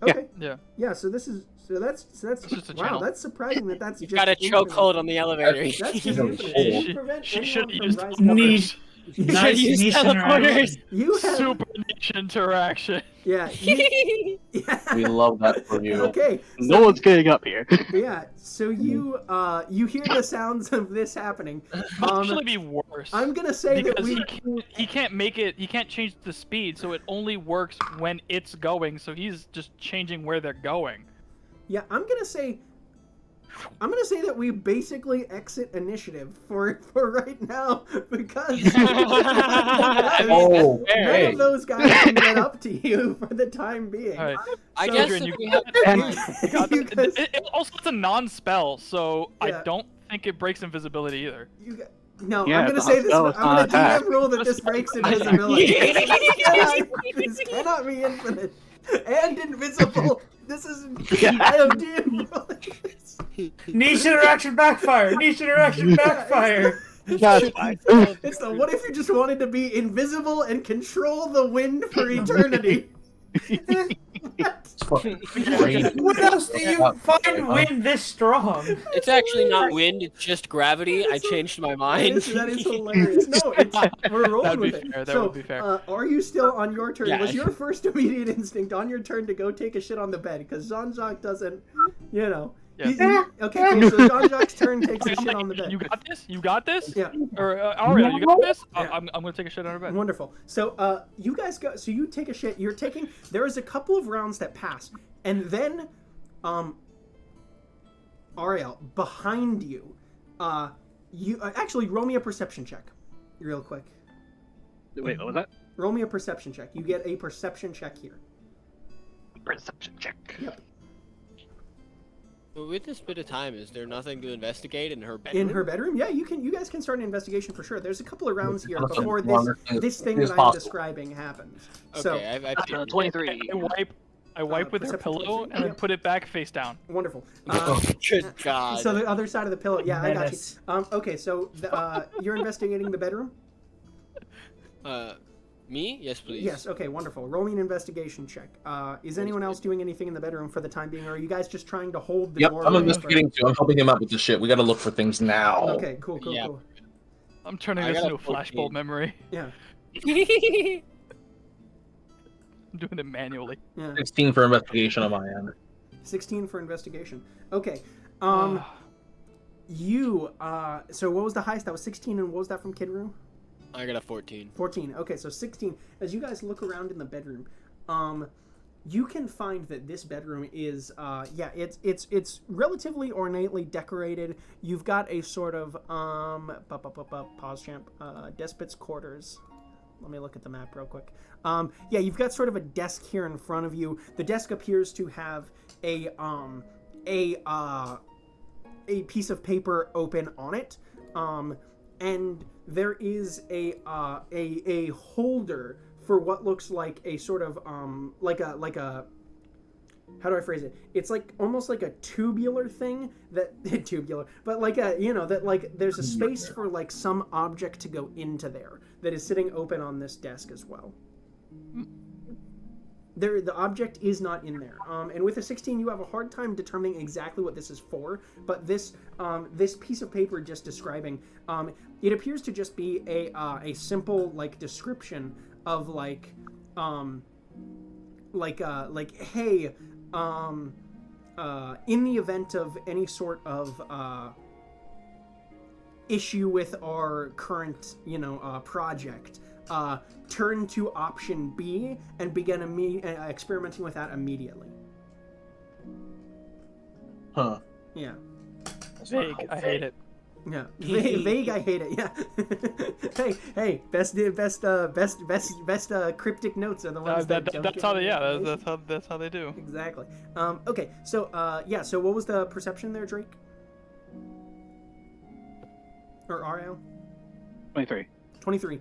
Okay. Yeah. Yeah, so this is... So that's just a wow, channel. that's surprising that that's You just got a infinite. chokehold on the elevator. That's just infinite. You prevent She anyone should from use rising niche. Nice use niche teleporters. interaction. You have... Super niche interaction. Yeah. Yeah. We love that for you. Okay. No one's getting up here. Yeah, so you hear the sounds of this happening. It might actually be worse. I'm gonna say because that he can't make it. He can't change the speed, so it only works when it's going. So he's just changing where they're going. Yeah, I'm gonna say I'm gonna say that we basically exit initiative for right now because Oh, none of those guys can get up to you for the time being. All right. I So- guess Adrian, if you we have You guys- Also, it's a non-spell, so Yeah. I don't think it breaks invisibility either. No, Yeah, I'm gonna it's say not this. spell, I'm it's gonna not attack. DM rule that this breaks invisibility. This cannot be infinite and invisible. This is I don't DM rule this. Niche interaction backfire. Niche interaction backfire. That's fine. It's the what if you just wanted to be invisible and control the wind for eternity? It's fucking great. What else do you find wind this strong? It's actually not wind, it's just gravity. I changed my mind. That is hilarious. No, we're rolling That'd be with it. fair, that So, would be fair. are you still on your turn? Yeah. Was your first immediate instinct on your turn to go take a shit on the bed? Because Jean-Jacques doesn't, you know. Yeah. Okay, cool. So Jean-Jacques' turn takes a shit on the bed. You got this? You got this? Yeah. Or Aria, you got this? Yeah. I'm gonna take a shit on her bed. Wonderful. So, you guys go. So you take a shit. You're taking. There is a couple of rounds that pass, and then, Ariel, behind you, you actually roll me a perception check, real quick. Wait, what was that? Roll me a perception check. You get a perception check here. Perception check. Yep. With this bit of time, is there nothing to investigate in her bedroom? In her bedroom, yeah, you guys can start an investigation for sure. There's a couple of rounds here That's before a this thing it's that I'm possible. describing happens. Okay, So I 23. I wipe with her perception pillow check. and then Yep. put it back face down. wonderful. Good God. So the other side of the pillow, yeah, I got you. Menace. Okay, so you're investigating the bedroom. Me? Yes, please. Yes. Okay. Wonderful. Roll me an investigation check. Is anyone else doing anything in the bedroom for the time being, or are you guys just trying to hold the Yep, door? I'm open investigating too. I'm helping him out with the shit. We gotta look for things now. Okay. Cool. Yeah. Cool. I'm turning I this got into a a 14. flashbulb memory. Yeah. I'm doing it manually. Yeah. 16 for investigation on my end. 16 for investigation. Okay. You. So what was the highest? That was 16, and what was that from Kid Room? I got a 14. 14. Okay, so 16. As you guys look around in the bedroom, you can find that this bedroom is, it's relatively ornately decorated. You've got a sort of, pause champ, despot's quarters. Let me look at the map real quick. You've got sort of a desk here in front of you. The desk appears to have a piece of paper open on it. And there is a holder for what looks like a sort of like a how do I phrase it? It's like almost like a tubular thing that tubular, but like a that like there's a space for like some object to go into there that is sitting open on this desk as well. The object is not in there, and with a 16, you have a hard time determining exactly what this is for. But this piece of paper just describing, it appears to just be a simple like description of hey, in the event of any sort of issue with our current project. Turn to option B and begin experimenting with that immediately. Huh. Yeah. Vague. I hate it. Yeah. Vague. I hate it. Yeah. hey. Best cryptic notes are the ones that don't that's get how any they. Yeah. information. That's how they do. Exactly. Okay. So So what was the perception there, Drake? Or Ariel? 23. 23.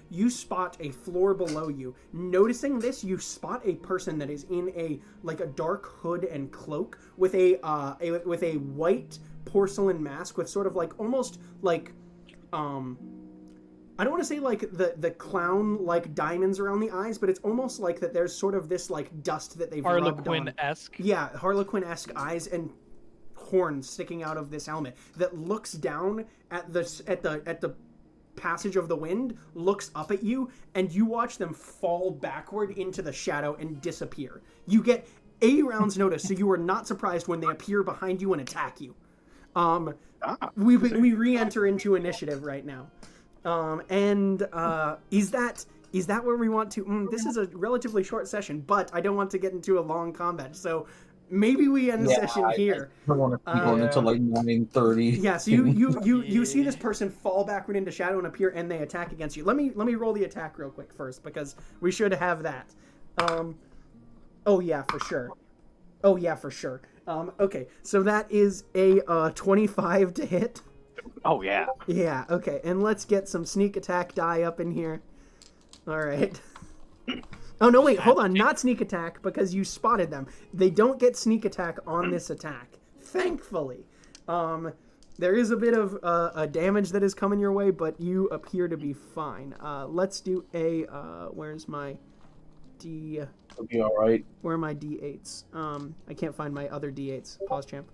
You spot a floor below you. Noticing this, you spot a person that is in a dark hood and cloak with a white porcelain mask with sort of like almost like I don't want to say like the clown like diamonds around the eyes, but it's almost like that there's sort of this like dust that they've rubbed on. Harlequin-esque. Yeah, Harlequin-esque eyes and horns sticking out of this helmet that looks down at the passage of the wind, looks up at you, and you watch them fall backward into the shadow and disappear. You get a round's notice, so you are not surprised when they appear behind you and attack you. We re-enter into initiative right now. Is that where we want to? This is a relatively short session, but I don't want to get into a long combat. So, maybe we end the Yeah, session here. I don't want to keep going until like 9:30. Yeah, so you see this person fall backward into shadow and appear, and they attack against you. Let me roll the attack real quick first, because we should have that. Oh yeah, for sure. Okay, so that is a 25 to hit. Oh yeah. Yeah, okay, and let's get some sneak attack die up in here. All right. Oh no, wait, hold on, not sneak attack, because you spotted them. They don't get sneak attack on this attack, thankfully. There is a bit of a damage that is coming your way, but you appear to be fine. Let's do a, where's my D... It'll be alright. Where are my D8s? I can't find my other D8s. Pause, champ.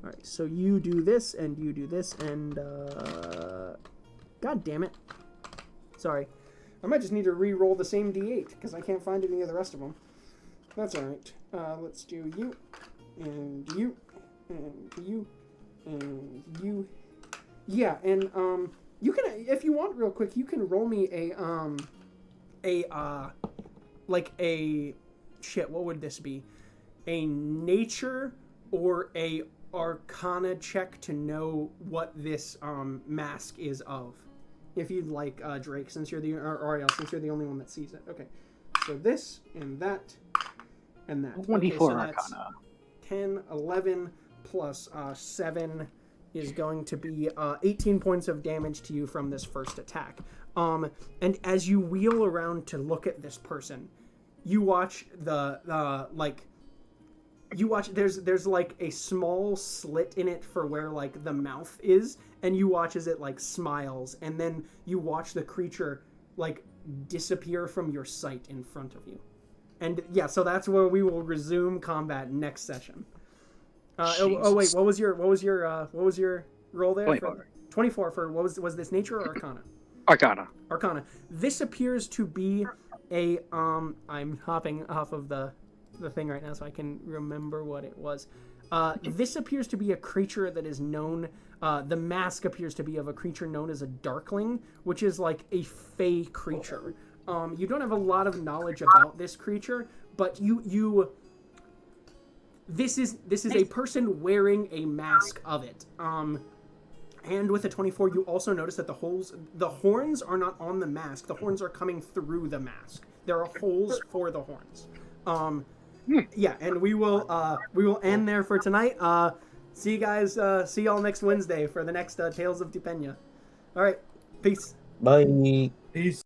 Alright, so you do this, and you do this, and, God damn it. Sorry. I might just need to re-roll the same D8, because I can't find any of the rest of them. That's alright. Let's do you, and you, and you, and you. Yeah, and, you can, if you want real quick, you can roll me what would this be? A nature or a arcana check to know what this, mask is of. If you'd like, Drake, since you're or Ariel, since you're the only one that sees it. Okay, so this, and that, and that. 24 okay, so arcana. 10, 11, plus 7 is going to be 18 points of damage to you from this first attack. And as you wheel around to look at this person, you watch there's like a small slit in it for where like the mouth is, and you watch as it like smiles, and then you watch the creature like disappear from your sight in front of you. And yeah, so that's where we will resume combat next session. Wait, what was your roll there? 24. 24 for was this nature or arcana? Arcana. This appears to be a I'm hopping off of the thing right now so I can remember what it was. This appears to be a creature that is known, the mask appears to be of a creature known as a darkling, which is like a fey creature. You don't have a lot of knowledge about this creature, but this is a person wearing a mask of it. And with a 24, you also notice that the horns are not on the mask. The horns are coming through the mask. There are holes for the horns. Yeah, and we will end there for tonight. See you guys. See y'all next Wednesday for the next Tales of Tupenia. All right, peace. Bye. Peace.